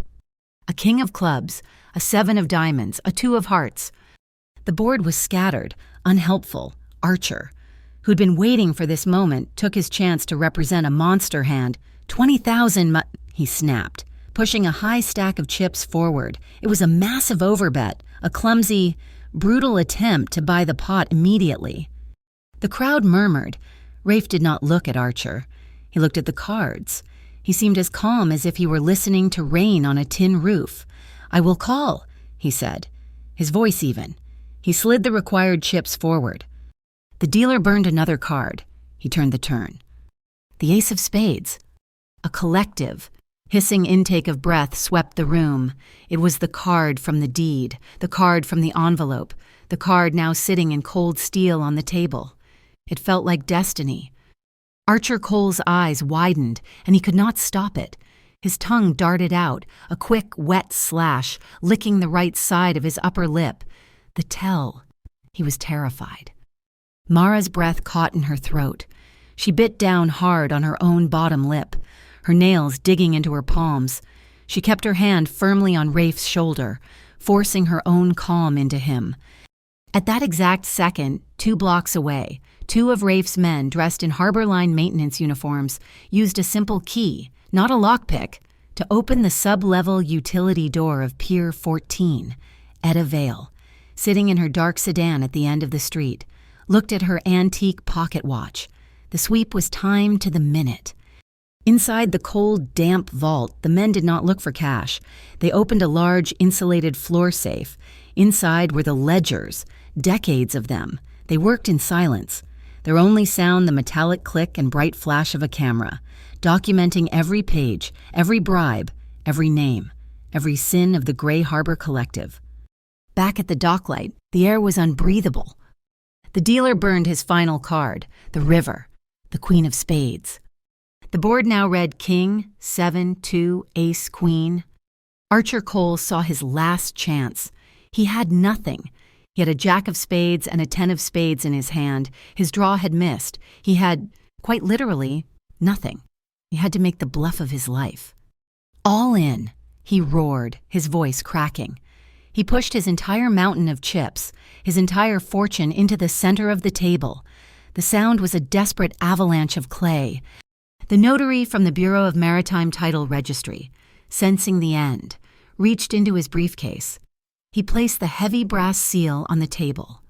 A king of clubs, a 7 of diamonds, a 2 of hearts. The board was scattered, unhelpful. Archer, who'd been waiting for this moment, took his chance to represent a monster hand. 20,000 he snapped, pushing a high stack of chips forward. It was a massive overbet, a clumsy, brutal attempt to buy the pot immediately. The crowd murmured. Rafe did not look at Archer. He looked at the cards. He seemed as calm as if he were listening to rain on a tin roof. "I will call," he said, his voice even. He slid the required chips forward. The dealer burned another card. He turned the turn. The ace of spades. A collective, hissing intake of breath swept the room. It was the card from the deed, the card from the envelope, the card now sitting in cold steel on the table. It felt like destiny. Archer Cole's eyes widened, and he could not stop it. His tongue darted out, a quick, wet slash, licking the right side of his upper lip. The tell. He was terrified. Mara's breath caught in her throat. She bit down hard on her own bottom lip, her nails digging into her palms. She kept her hand firmly on Rafe's shoulder, forcing her own calm into him. At that exact second, 2 blocks away, 2 of Rafe's men dressed in Harbor Line maintenance uniforms used a simple key, not a lockpick, to open the sub-level utility door of Pier 14. Etta Vale, sitting in her dark sedan at the end of the street, looked at her antique pocket watch. The sweep was timed to the minute. Inside the cold, damp vault, the men did not look for cash. They opened a large, insulated floor safe. Inside were the ledgers, decades of them. They worked in silence. Their only sound the metallic click and bright flash of a camera, documenting every page, every bribe, every name, every sin of the Gray Harbor Collective. Back at the docklight, the air was unbreathable. The dealer burned his final card, the river, the Queen of Spades. The board now read King, 7, 2, Ace, Queen. Archer Cole saw his last chance. He had nothing. He had a Jack of Spades and a 10 of Spades in his hand. His draw had missed. He had Quite literally, nothing. He had to make the bluff of his life. All in, he roared, his voice cracking. He pushed his entire mountain of chips, his entire fortune into the center of the table. The sound was a desperate avalanche of clay. The notary from the Bureau of Maritime Title Registry, sensing the end, reached into his briefcase. He placed the heavy brass seal on the table.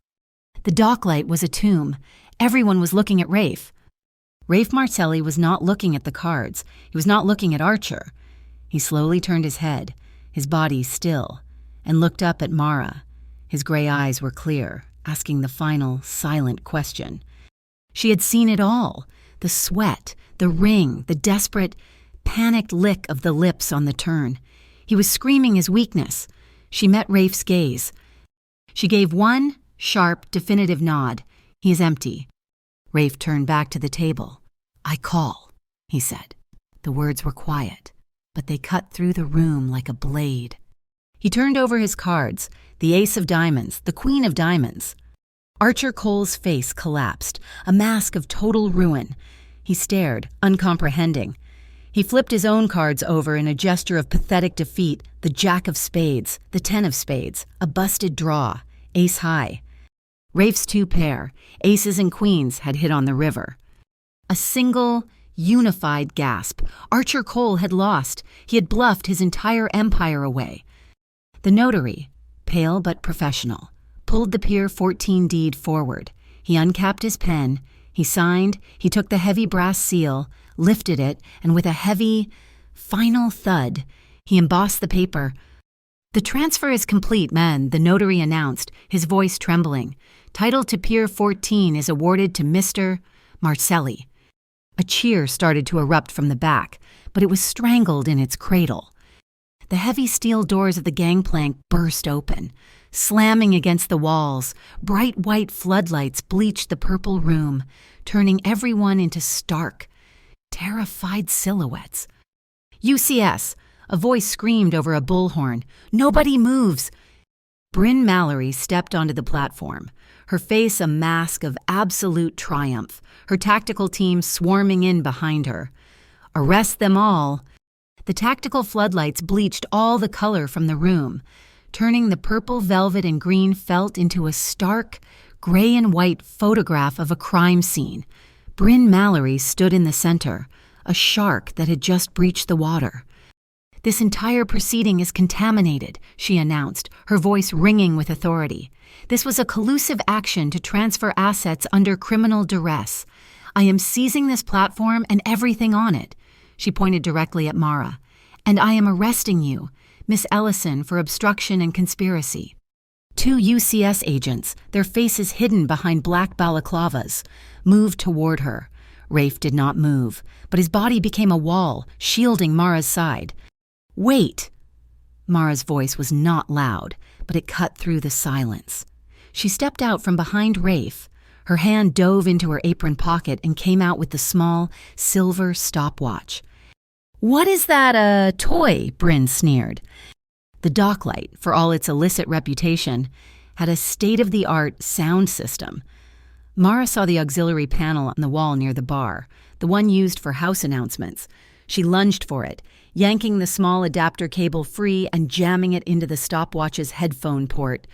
The docklight was a tomb. Everyone was looking at Rafe. Rafe Marcelli was not looking at the cards. He was not looking at Archer. He slowly turned his head, his body still, and looked up at Mara. His gray eyes were clear, asking the final, silent question. She had seen it all. The sweat, the ring, the desperate, panicked lick of the lips on the turn. He was screaming his weakness. She met Rafe's gaze. She gave one sharp, definitive nod. He is empty. Rafe turned back to the table. "I call," he said. The words were quiet, but they cut through the room like a blade. He turned over his cards, the ace of diamonds, the queen of diamonds. Archer Cole's face collapsed, a mask of total ruin. He stared, uncomprehending. He flipped his own cards over in a gesture of pathetic defeat, the jack of spades, the 10 of spades, a busted draw, ace high. Rafe's two pair, aces and queens, had hit on the river. A single, unified gasp. Archer Cole had lost. He had bluffed his entire empire away. The notary, pale but professional, pulled the Pier 14 deed forward. He uncapped his pen. He signed. He took the heavy brass seal, lifted it, and with a heavy, final thud, he embossed the paper. "The transfer is complete, men," the notary announced, his voice trembling. "Title to Pier 14 is awarded to Mr. Marcelli." A cheer started to erupt from the back, but it was strangled in its cradle. The heavy steel doors of the gangplank burst open. Slamming against the walls, bright white floodlights bleached the purple room, turning everyone into stark, terrified silhouettes. "UCS!" A voice screamed over a bullhorn. "Nobody moves!" Bryn Mallory stepped onto the platform, her face a mask of absolute triumph, her tactical team swarming in behind her. "Arrest them all!" The tactical floodlights bleached all the color from the room, turning the purple velvet and green felt into a stark, gray and white photograph of a crime scene. Bryn Mallory stood in the center, a shark that had just breached the water. "This entire proceeding is contaminated," she announced, her voice ringing with authority. "This was a collusive action to transfer assets under criminal duress. I am seizing this platform and everything on it." She pointed directly at Mara. "And I am arresting you, Miss Ellison, for obstruction and conspiracy." Two UCS agents, their faces hidden behind black balaclavas, moved toward her. Rafe did not move, but his body became a wall, shielding Mara's side. "Wait!" Mara's voice was not loud, but it cut through the silence. She stepped out from behind Rafe. Her hand dove into her apron pocket and came out with the small, silver stopwatch. "What is that, a toy?" Bryn sneered. The docklight, for all its illicit reputation, had a state-of-the-art sound system. Mara saw the auxiliary panel on the wall near the bar, the one used for house announcements. She lunged for it, yanking the small adapter cable free and jamming it into the stopwatch's headphone port.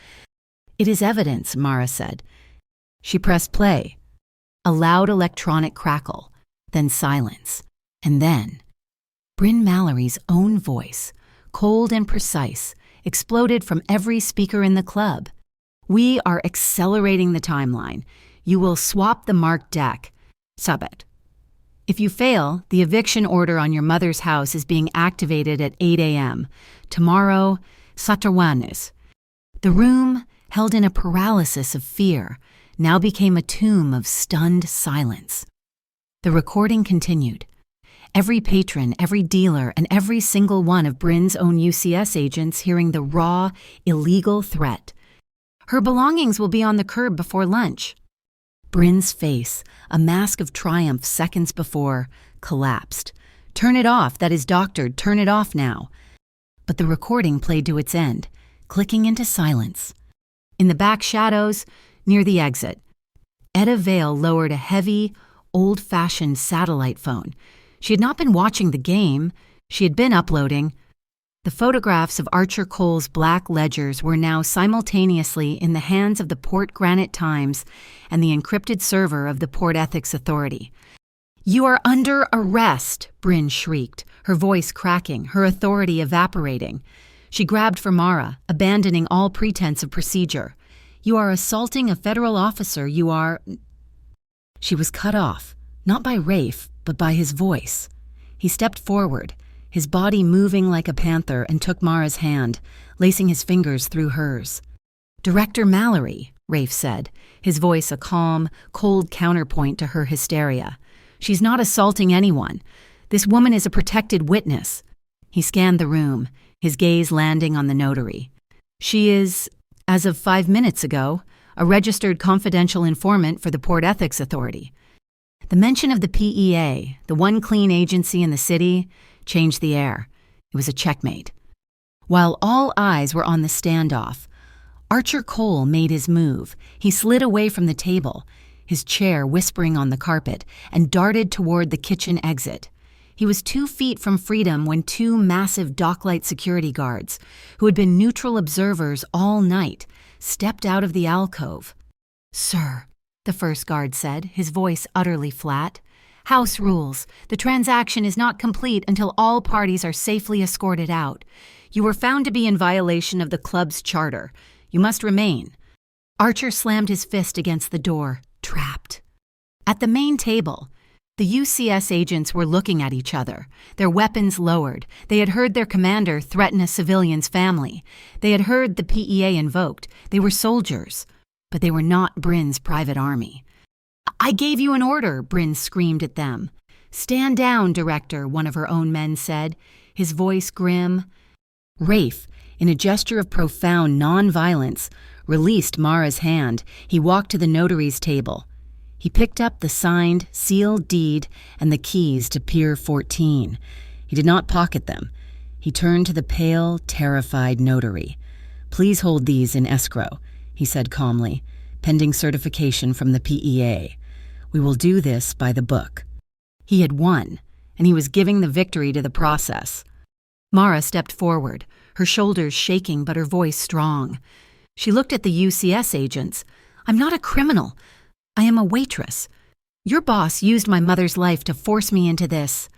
"It is evidence," Mara said. She pressed play. A loud electronic crackle, then silence, and then Bryn Mallory's own voice, cold and precise, exploded from every speaker in the club. "We are accelerating the timeline. You will swap the marked deck. Subit. If you fail, the eviction order on your mother's house is being activated at 8 a.m. Tomorrow, Saturwanis." The room, held in a paralysis of fear, now became a tomb of stunned silence. The recording continued. Every patron, every dealer, and every single one of Bryn's own UCS agents hearing the raw, illegal threat. "Her belongings will be on the curb before lunch." Bryn's face, a mask of triumph seconds before, collapsed. "Turn it off, that is doctored, turn it off now." But the recording played to its end, clicking into silence. In the back shadows, near the exit, Etta Vale lowered a heavy, old-fashioned satellite phone. She had not been watching the game. She had been uploading. The photographs of Archer Cole's black ledgers were now simultaneously in the hands of the Port Granite Times and the encrypted server of the Port Ethics Authority. "You are under arrest," Bryn shrieked, her voice cracking, her authority evaporating. She grabbed for Mara, abandoning all pretense of procedure. "You are assaulting a federal officer. You are—" She was cut off, not by Rafe, but by his voice. He stepped forward, his body moving like a panther, and took Mara's hand, lacing his fingers through hers. "Director Mallory," Rafe said, his voice a calm, cold counterpoint to her hysteria. "She's not assaulting anyone. This woman is a protected witness." He scanned the room, his gaze landing on the notary. "She is, as of 5 minutes ago, a registered confidential informant for the Port Ethics Authority." The mention of the PEA, the one clean agency in the city, changed the air. It was a checkmate. While all eyes were on the standoff, Archer Cole made his move. He slid away from the table, his chair whispering on the carpet, and darted toward the kitchen exit. He was 2 feet from freedom when 2 massive docklight security guards, who had been neutral observers all night, stepped out of the alcove. "Sir," the first guard said, his voice utterly flat, "House rules. The transaction is not complete until all parties are safely escorted out. You were found to be in violation of the club's charter. You must remain." Archer slammed his fist against the door, trapped. At the main table, the UCS agents were looking at each other, their weapons lowered. They had heard their commander threaten a civilian's family. They had heard the PEA invoked. They were soldiers, but they were not Bryn's private army. "I gave you an order," Bryn screamed at them. "Stand down, Director," one of her own men said, his voice grim. Rafe, in a gesture of profound non-violence, released Mara's hand. He walked to the notary's table. He picked up the signed, sealed deed and the keys to Pier 14. He did not pocket them. He turned to the pale, terrified notary. "Please hold these in escrow," he said calmly, "pending certification from the PEA. We will do this by the book." He had won, and he was giving the victory to the process. Mara stepped forward, her shoulders shaking but her voice strong. She looked at the UCS agents. "I'm not a criminal. I am a waitress. Your boss used my mother's life to force me into this.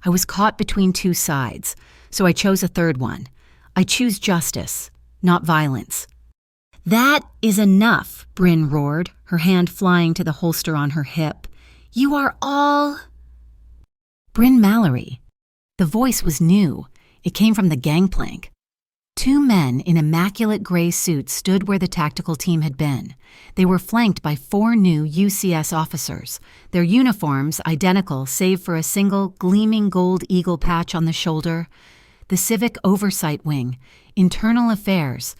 I was caught between 2 sides, so I chose a third one. I choose justice, not violence." "That is enough," Bryn roared, her hand flying to the holster on her hip. "You are all—" "Bryn Mallory." The voice was new. It came from the gangplank. 2 men in immaculate gray suits stood where the tactical team had been. They were flanked by 4 new UCS officers, their uniforms identical save for a single gleaming gold eagle patch on the shoulder. The Civic Oversight Wing, Internal Affairs.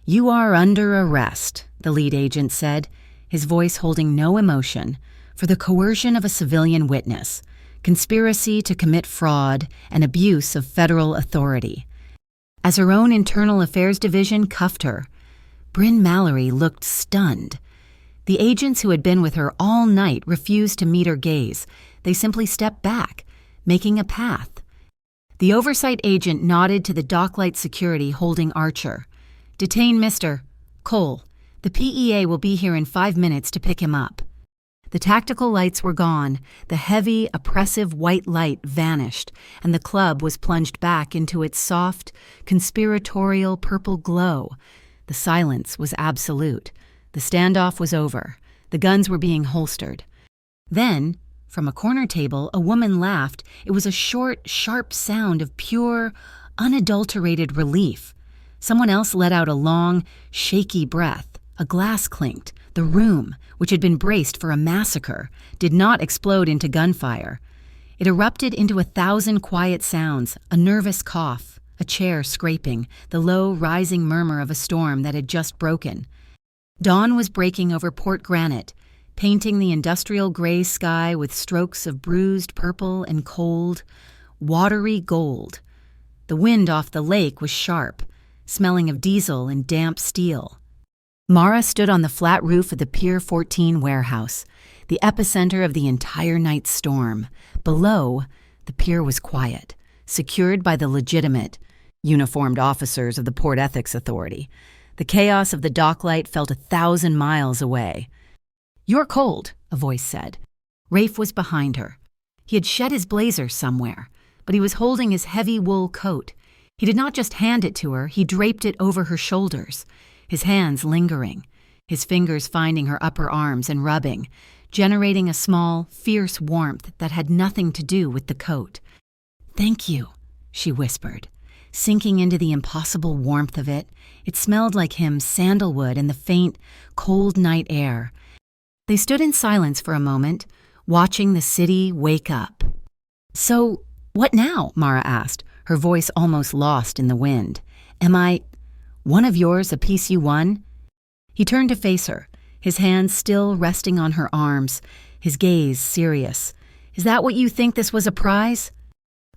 "You are under arrest," the lead agent said, his voice holding no emotion, "for the coercion of a civilian witness, conspiracy to commit fraud, and abuse of federal authority." As her own Internal Affairs Division cuffed her, Bryn Mallory looked stunned. The agents who had been with her all night refused to meet her gaze. They simply stepped back, making a path. The oversight agent nodded to the docklight security holding Archer. "Detain Mr. Cole. The PEA will be here in 5 minutes to pick him up." The tactical lights were gone, the heavy, oppressive white light vanished, and the club was plunged back into its soft, conspiratorial purple glow. The silence was absolute. The standoff was over. The guns were being holstered. Then, from a corner table, a woman laughed. It was a short, sharp sound of pure, unadulterated relief. Someone else let out a long, shaky breath. A glass clinked. The room, which had been braced for a massacre, did not explode into gunfire. It erupted into 1,000 quiet sounds, a nervous cough, a chair scraping, the low, rising murmur of a storm that had just broken. Dawn was breaking over Port Granite, painting the industrial gray sky with strokes of bruised purple and cold, watery gold. The wind off the lake was sharp, smelling of diesel and damp steel. Mara stood on the flat roof of the Pier 14 warehouse. the epicenter of the entire night's storm. Below, the pier was quiet, secured by the legitimate, uniformed officers of the Port Ethics Authority. The chaos of the docklight felt 1,000 miles away. "You're cold," a voice said. Rafe was behind her. He had shed his blazer somewhere, but he was holding his heavy wool coat. He did not just hand it to her, he draped it over her shoulders, his hands lingering, his fingers finding her upper arms and rubbing, generating a small, fierce warmth that had nothing to do with the coat. "Thank you," she whispered, sinking into the impossible warmth of it. It smelled like him, sandalwood and the faint, cold night air. They stood in silence for a moment, watching the city wake up. "So, what now?" Mara asked, her voice almost lost in the wind. "Am I one of yours, a piece you won?" He turned to face her, his hands still resting on her arms, his gaze serious. "Is that what you think this was a prize?"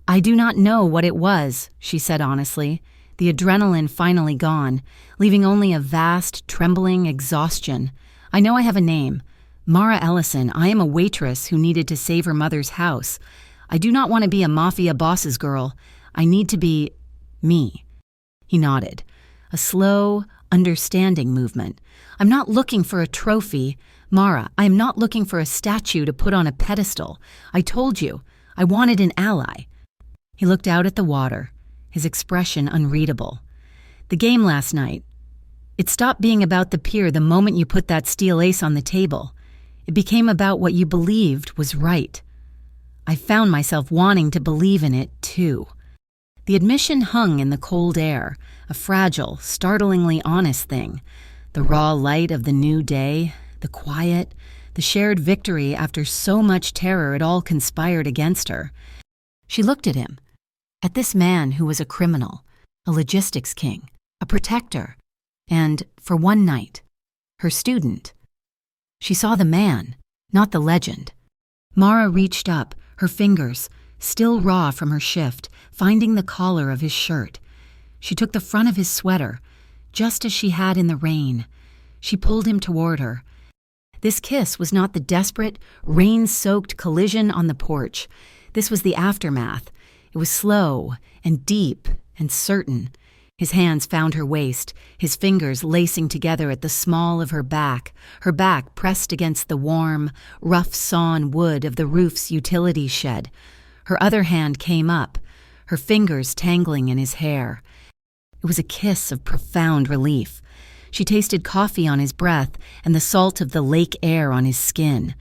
"I do not know what it was," she said honestly, the adrenaline finally gone, leaving only a vast, trembling exhaustion. "I know I have a name. Mara Ellison. I am a waitress who needed to save her mother's house. I do not want to be a mafia boss's girl. I need to be me." He nodded, a slow, understanding movement. "I'm not looking for a trophy. Mara, I am not looking for a statue to put on a pedestal. I told you, I wanted an ally." He looked out at the water, his expression unreadable. "The game last night, it stopped being about the pier the moment you put that steel ace on the table. It became about what you believed was right. I found myself wanting to believe in it, too." The admission hung in the cold air, a fragile, startlingly honest thing. The raw light of the new day, the quiet, the shared victory after so much terror it all conspired against her. She looked at him, at this man who was a criminal, a logistics king, a protector, and, for one night, her student. She saw the man, not the legend. Mara reached up, her fingers, still raw from her shift, finding the collar of his shirt. She took the front of his sweater, just as she had in the rain. She pulled him toward her. This kiss was not the desperate, rain-soaked collision on the porch. This was the aftermath. It was slow and deep and certain. His hands found her waist, his fingers lacing together at the small of her back pressed against the warm, rough-sawn wood of the roof's utility shed. Her other hand came up, her fingers tangling in his hair. It was a kiss of profound relief. She tasted coffee on his breath and the salt of the lake air on his skin.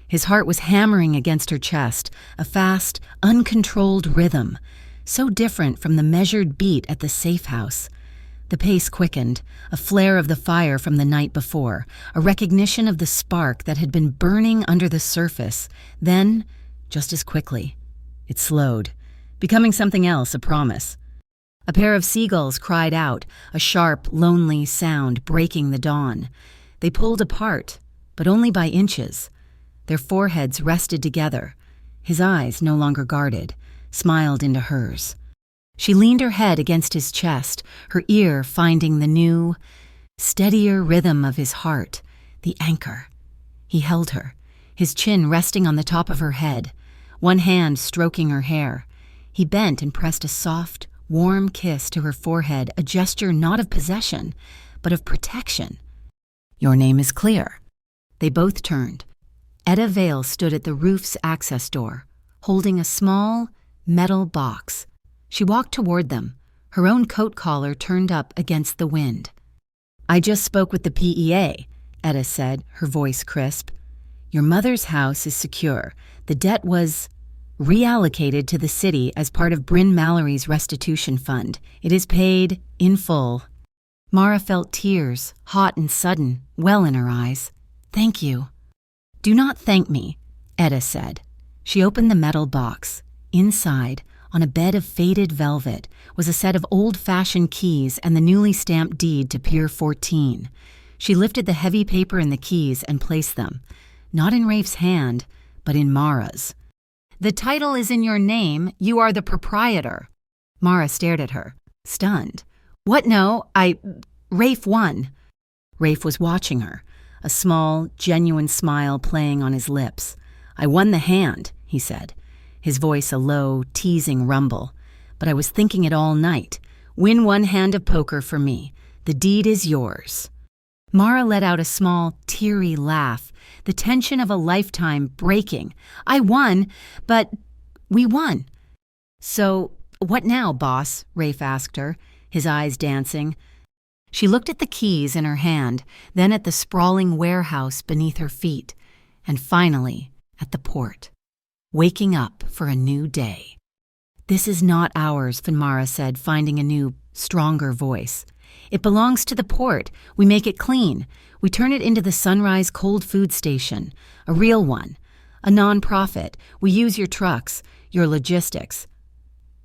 His heart was hammering against her chest, a fast, uncontrolled rhythm, so different from the measured beat at the safe house. The pace quickened, a flare of the fire from the night before, a recognition of the spark that had been burning under the surface. Then, just as quickly, it slowed, becoming something else, a promise. A pair of seagulls cried out, a sharp, lonely sound breaking the dawn. They pulled apart, but only by inches. Their foreheads rested together. His eyes, no longer guarded, smiled into hers. She leaned her head against his chest, her ear finding the new, steadier rhythm of his heart, the anchor. He held her, his chin resting on the top of her head, one hand stroking her hair. He bent and pressed a soft, warm kiss to her forehead, a gesture not of possession, but of protection. "Your name is clear." They both turned. Etta Vale stood at the roof's access door, holding a small, metal box. She walked toward them, her own coat collar turned up against the wind. "I just spoke with the PEA," Etta said, her voice crisp. "Your mother's house is secure. The debt was reallocated to the city as part of Bryn Mallory's restitution fund. It is paid in full." Mara felt tears, hot and sudden, well in her eyes. "Thank you." "Do not thank me," Etta said. She opened the metal box. Inside, on a bed of faded velvet, was a set of old-fashioned keys and the newly stamped deed to Pier 14. She lifted the heavy paper and the keys and placed them, not in Rafe's hand, but in Mara's. "The title is in your name. You are the proprietor." Mara stared at her, stunned. "What? No, Rafe won." Rafe was watching her, a small, genuine smile playing on his lips. "I won the hand," he said, his voice a low, teasing rumble. "But I was thinking it all night. Win one hand of poker for me. The deed is yours." Mara let out a small, teary laugh, the tension of a lifetime breaking. "I won, but we won." "So, what now, boss?" Rafe asked her, his eyes dancing. She looked at the keys in her hand, then at the sprawling warehouse beneath her feet, and finally at the port. Waking up for a new day. "This is not ours," Finmara said, finding a new, stronger voice. "It belongs to the port. We make it clean. We turn it into the Sunrise Cold Food Station, a real one, a non-profit. We use your trucks, your logistics.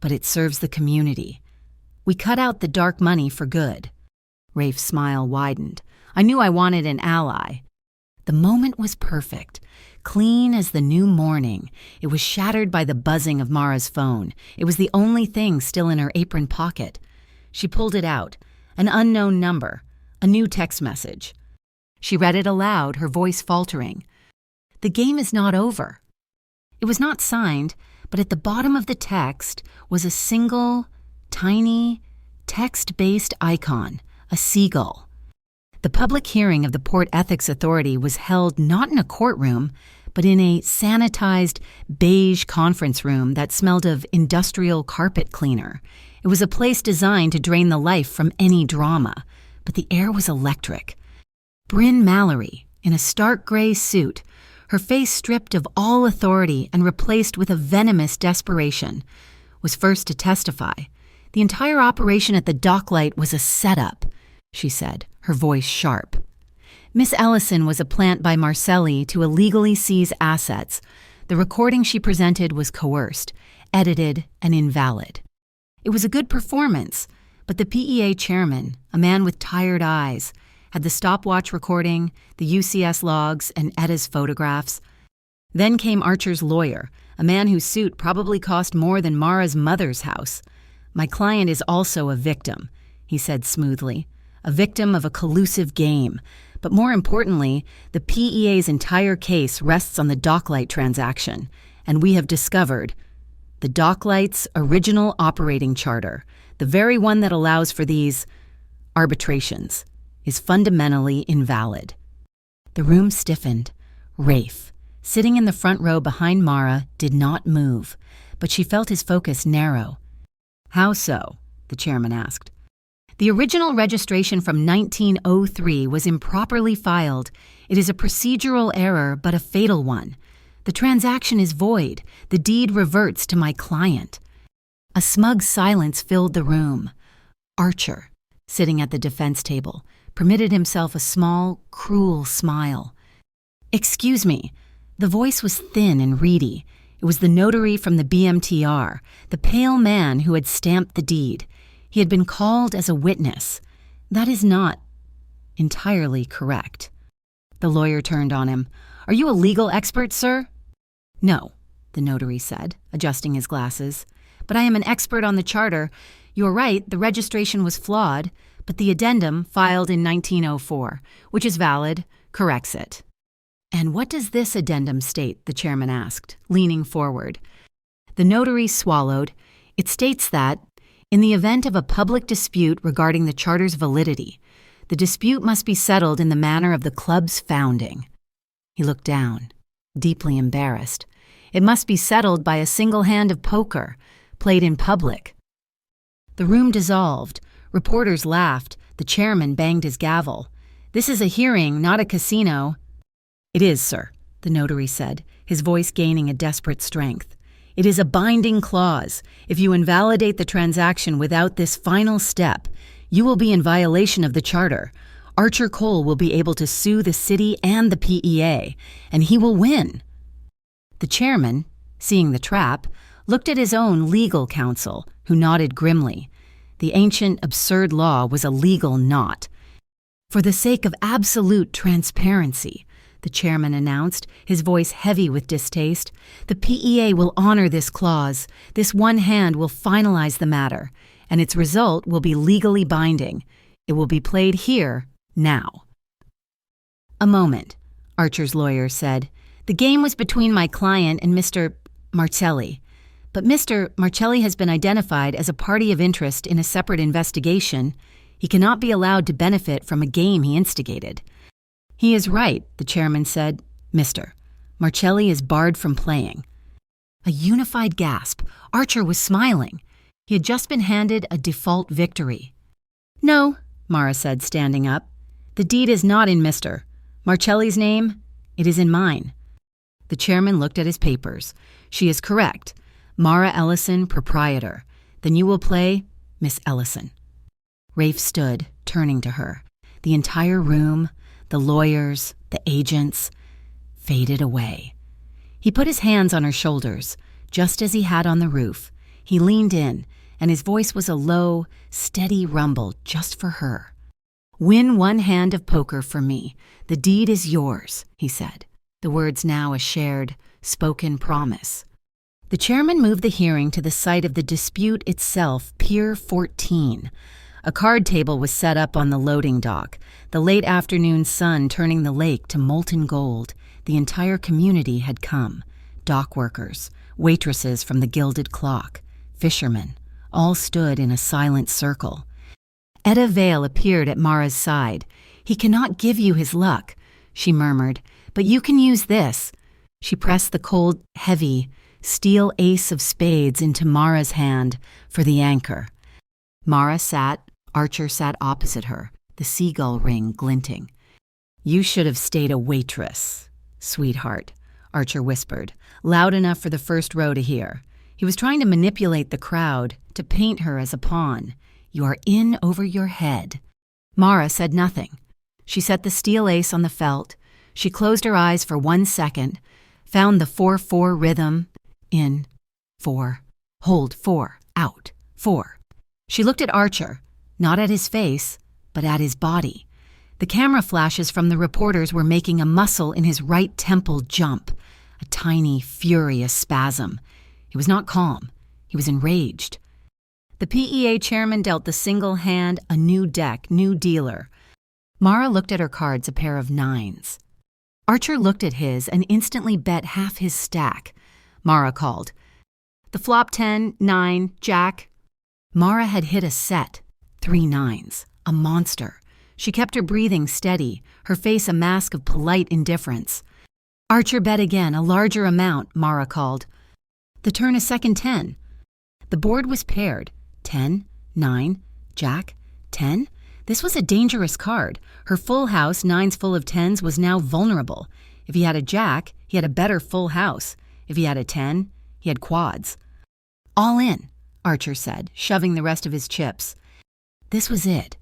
But it serves the community. We cut out the dark money for good." Rafe's smile widened. "I knew I wanted an ally." The moment was perfect. Clean as the new morning, it was shattered by the buzzing of Mara's phone. It was the only thing still in her apron pocket. She pulled it out. An unknown number. A new text message. She read it aloud, her voice faltering. "The game is not over." It was not signed, but at the bottom of the text was a single, tiny, text-based icon, a seagull. The public hearing of the Port Ethics Authority was held not in a courtroom, but in a sanitized, beige conference room that smelled of industrial carpet cleaner. It was a place designed to drain the life from any drama, but the air was electric. Bryn Mallory, in a stark gray suit, her face stripped of all authority and replaced with a venomous desperation, was first to testify. The entire operation at the docklight was a setup, she said, her voice sharp. Miss Ellison was a plant by Marcelli to illegally seize assets. The recording she presented was coerced, edited, and invalid. It was a good performance, but the PEA chairman, a man with tired eyes, had the stopwatch recording, the UCS logs, and Etta's photographs. Then came Archer's lawyer, a man whose suit probably cost more than Mara's mother's house. "My client is also a victim," he said smoothly, "a victim of a collusive game. But more importantly, the PEA's entire case rests on the docklight transaction, and we have discovered the docklight's original operating charter, the very one that allows for these arbitrations, is fundamentally invalid." The room stiffened. Rafe, sitting in the front row behind Mara, did not move, but she felt his focus narrow. "How so?" the chairman asked. "The original registration from 1903 was improperly filed. It is a procedural error, but a fatal one. The transaction is void. The deed reverts to my client." A smug silence filled the room. Archer, sitting at the defense table, permitted himself a small, cruel smile. "Excuse me." The voice was thin and reedy. It was the notary from the BMTR, the pale man who had stamped the deed. He had been called as a witness. "That is not entirely correct." The lawyer turned on him. "Are you a legal expert, sir?" "No," the notary said, adjusting his glasses. "But I am an expert on the charter. You are right, the registration was flawed, but the addendum, filed in 1904, which is valid, corrects it." "And what does this addendum state?" the chairman asked, leaning forward. The notary swallowed. "It states that, in the event of a public dispute regarding the charter's validity, the dispute must be settled in the manner of the club's founding." He looked down, deeply embarrassed. "It must be settled by a single hand of poker, played in public." The room dissolved. Reporters laughed. The chairman banged his gavel. "This is a hearing, not a casino." "It is, sir," the notary said, his voice gaining a desperate strength. "It is a binding clause. If you invalidate the transaction without this final step, you will be in violation of the charter. Archer Cole will be able to sue the city and the PEA, and he will win." The chairman, seeing the trap, looked at his own legal counsel, who nodded grimly. The ancient, absurd law was a legal knot. "For the sake of absolute transparency," the chairman announced, his voice heavy with distaste, "the PEA will honor this clause. This one hand will finalize the matter, and its result will be legally binding. It will be played here, now." A moment, Archer's lawyer said. The game was between my client and Mr. Marcelli. But Mr. Marcelli has been identified as a party of interest in a separate investigation. He cannot be allowed to benefit from a game he instigated. He is right, the chairman said. Mr. Marcelli is barred from playing. A unified gasp. Archer was smiling. He had just been handed a default victory. No, Mara said, standing up. The deed is not in Mr. Marcelli's name. It is in mine. The chairman looked at his papers. She is correct. Mara Ellison, proprietor. Then you will play Miss Ellison. Rafe stood, turning to her. The entire room, the lawyers, the agents, faded away. He put his hands on her shoulders, just as he had on the roof. He leaned in, and his voice was a low, steady rumble just for her. Win one hand of poker for me. The deed is yours, he said, the words now a shared, spoken promise. The chairman moved the hearing to the site of the dispute itself, Pier 14. A card table was set up on the loading dock, the late afternoon sun turning the lake to molten gold. The entire community had come. Dock workers, waitresses from the Gilded Clock, fishermen, all stood in a silent circle. Etta Vale appeared at Mara's side. He cannot give you his luck, she murmured, but you can use this. She pressed the cold, heavy, steel ace of spades into Mara's hand for the anchor. Mara sat, Archer sat opposite her, the seagull ring glinting. You should have stayed a waitress, sweetheart, Archer whispered, loud enough for the first row to hear. He was trying to manipulate the crowd, to paint her as a pawn. You are in over your head. Mara said nothing. She set the steel ace on the felt. She closed her eyes for 1 second, found the 4-4 rhythm. In, 4, hold 4, out, 4. She looked at Archer, not at his face, but at his body. The camera flashes from the reporters were making a muscle in his right temple jump, a tiny, furious spasm. He was not calm. He was enraged. The PEA chairman dealt the single hand, a new deck, new dealer. Mara looked at her cards, a pair of 9s. Archer looked at his and instantly bet half his stack. Mara called. The flop 10, 9, jack. Mara had hit a set, 3 9s, a monster. She kept her breathing steady, her face a mask of polite indifference. Archer bet again, a larger amount, Mara called. The turn a second 10. The board was paired, 10, 9, jack, 10. This was a dangerous card. Her full house, 9s full of 10s, was now vulnerable. If he had a jack, he had a better full house. If he had a 10, he had quads. All in, Archer said, shoving the rest of his chips. This was it.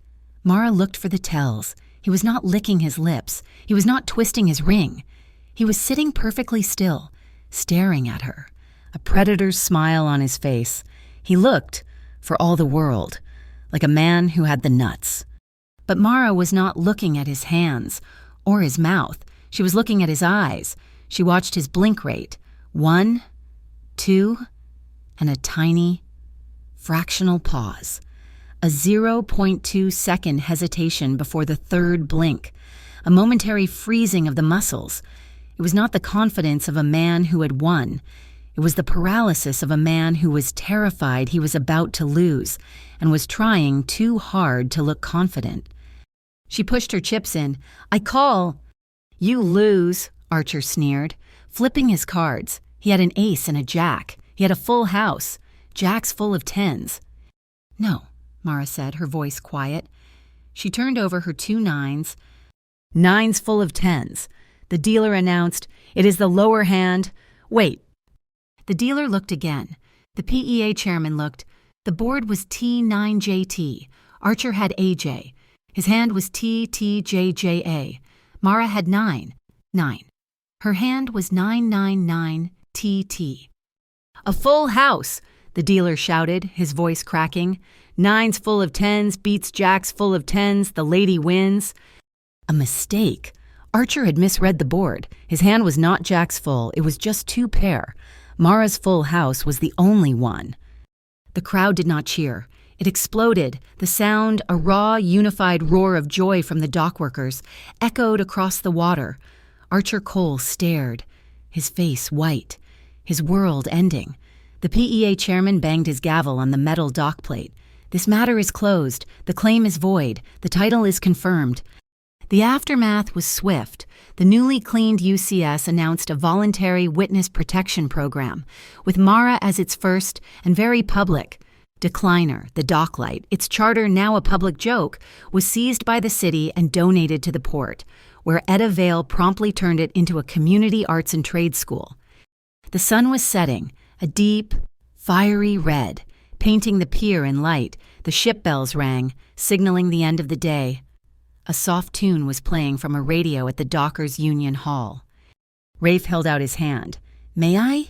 Mara looked for the tells. He was not licking his lips. He was not twisting his ring. He was sitting perfectly still, staring at her, a predator's smile on his face. He looked, for all the world, like a man who had the nuts. But Mara was not looking at his hands or his mouth. She was looking at his eyes. She watched his blink rate. 1, 2, and a tiny, fractional pause. A 0.2 second hesitation before the third blink. A momentary freezing of the muscles. It was not the confidence of a man who had won. It was the paralysis of a man who was terrified he was about to lose and was trying too hard to look confident. She pushed her chips in. I call. You lose, Archer sneered, flipping his cards. He had an ace and a jack. He had a full house. Jacks full of 10s. No, Mara said, her voice quiet. She turned over her 2 9s. 9s full of 10s. The dealer announced, it is the lower hand. Wait. The dealer looked again. The PEA chairman looked. The board was T9JT. Archer had AJ. His hand was TTJJA. Mara had 9. 9. Her hand was 999TT. A full house, the dealer shouted, his voice cracking. 9s full of 10s beats jacks full of 10s. The lady wins. A mistake. Archer had misread the board. His hand was not jacks full. It was just 2 pair. Mara's full house was the only one. The crowd did not cheer. It exploded, the sound, a raw, unified roar of joy from the dockworkers, echoed across the water. Archer Cole stared, his face white, his world ending. The PEA chairman banged his gavel on the metal dock plate. This matter is closed, the claim is void, the title is confirmed. The aftermath was swift. The newly cleaned UCS announced a voluntary witness protection program, with Mara as its first and very public decliner. The docklight, its charter now a public joke, was seized by the city and donated to the port, where Etta Vale promptly turned it into a community arts and trade school. The sun was setting, a deep, fiery red, painting the pier in light. The ship bells rang, signaling the end of the day. A soft tune was playing from a radio at the Dockers Union Hall. Rafe held out his hand. "May I?"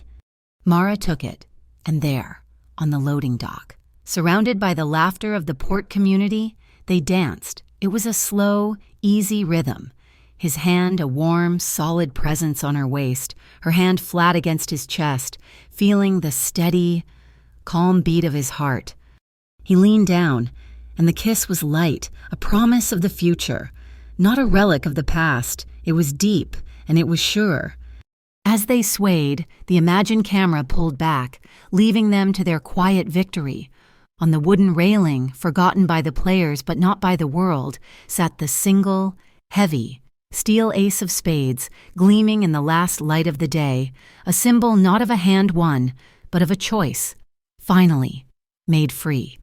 Mara took it, and there, on the loading dock, surrounded by the laughter of the port community, they danced. It was a slow, easy rhythm. His hand a warm, solid presence on her waist, her hand flat against his chest, feeling the steady, calm beat of his heart. He leaned down, and the kiss was light, a promise of the future. Not a relic of the past. It was deep, and it was sure. As they swayed, the imagined camera pulled back, leaving them to their quiet victory. On the wooden railing, forgotten by the players but not by the world, sat the single, heavy, steel ace of spades, gleaming in the last light of the day, a symbol not of a hand won, but of a choice, finally, made free.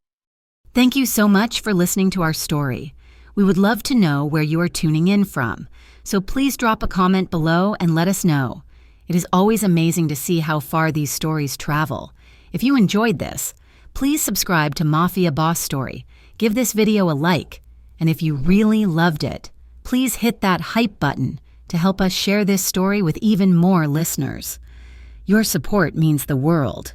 Thank you so much for listening to our story. We would love to know where you are tuning in from, so please drop a comment below and let us know. It is always amazing to see how far these stories travel. If you enjoyed this, please subscribe to Mafia Boss Story, give this video a like, and if you really loved it, please hit that hype button to help us share this story with even more listeners. Your support means the world.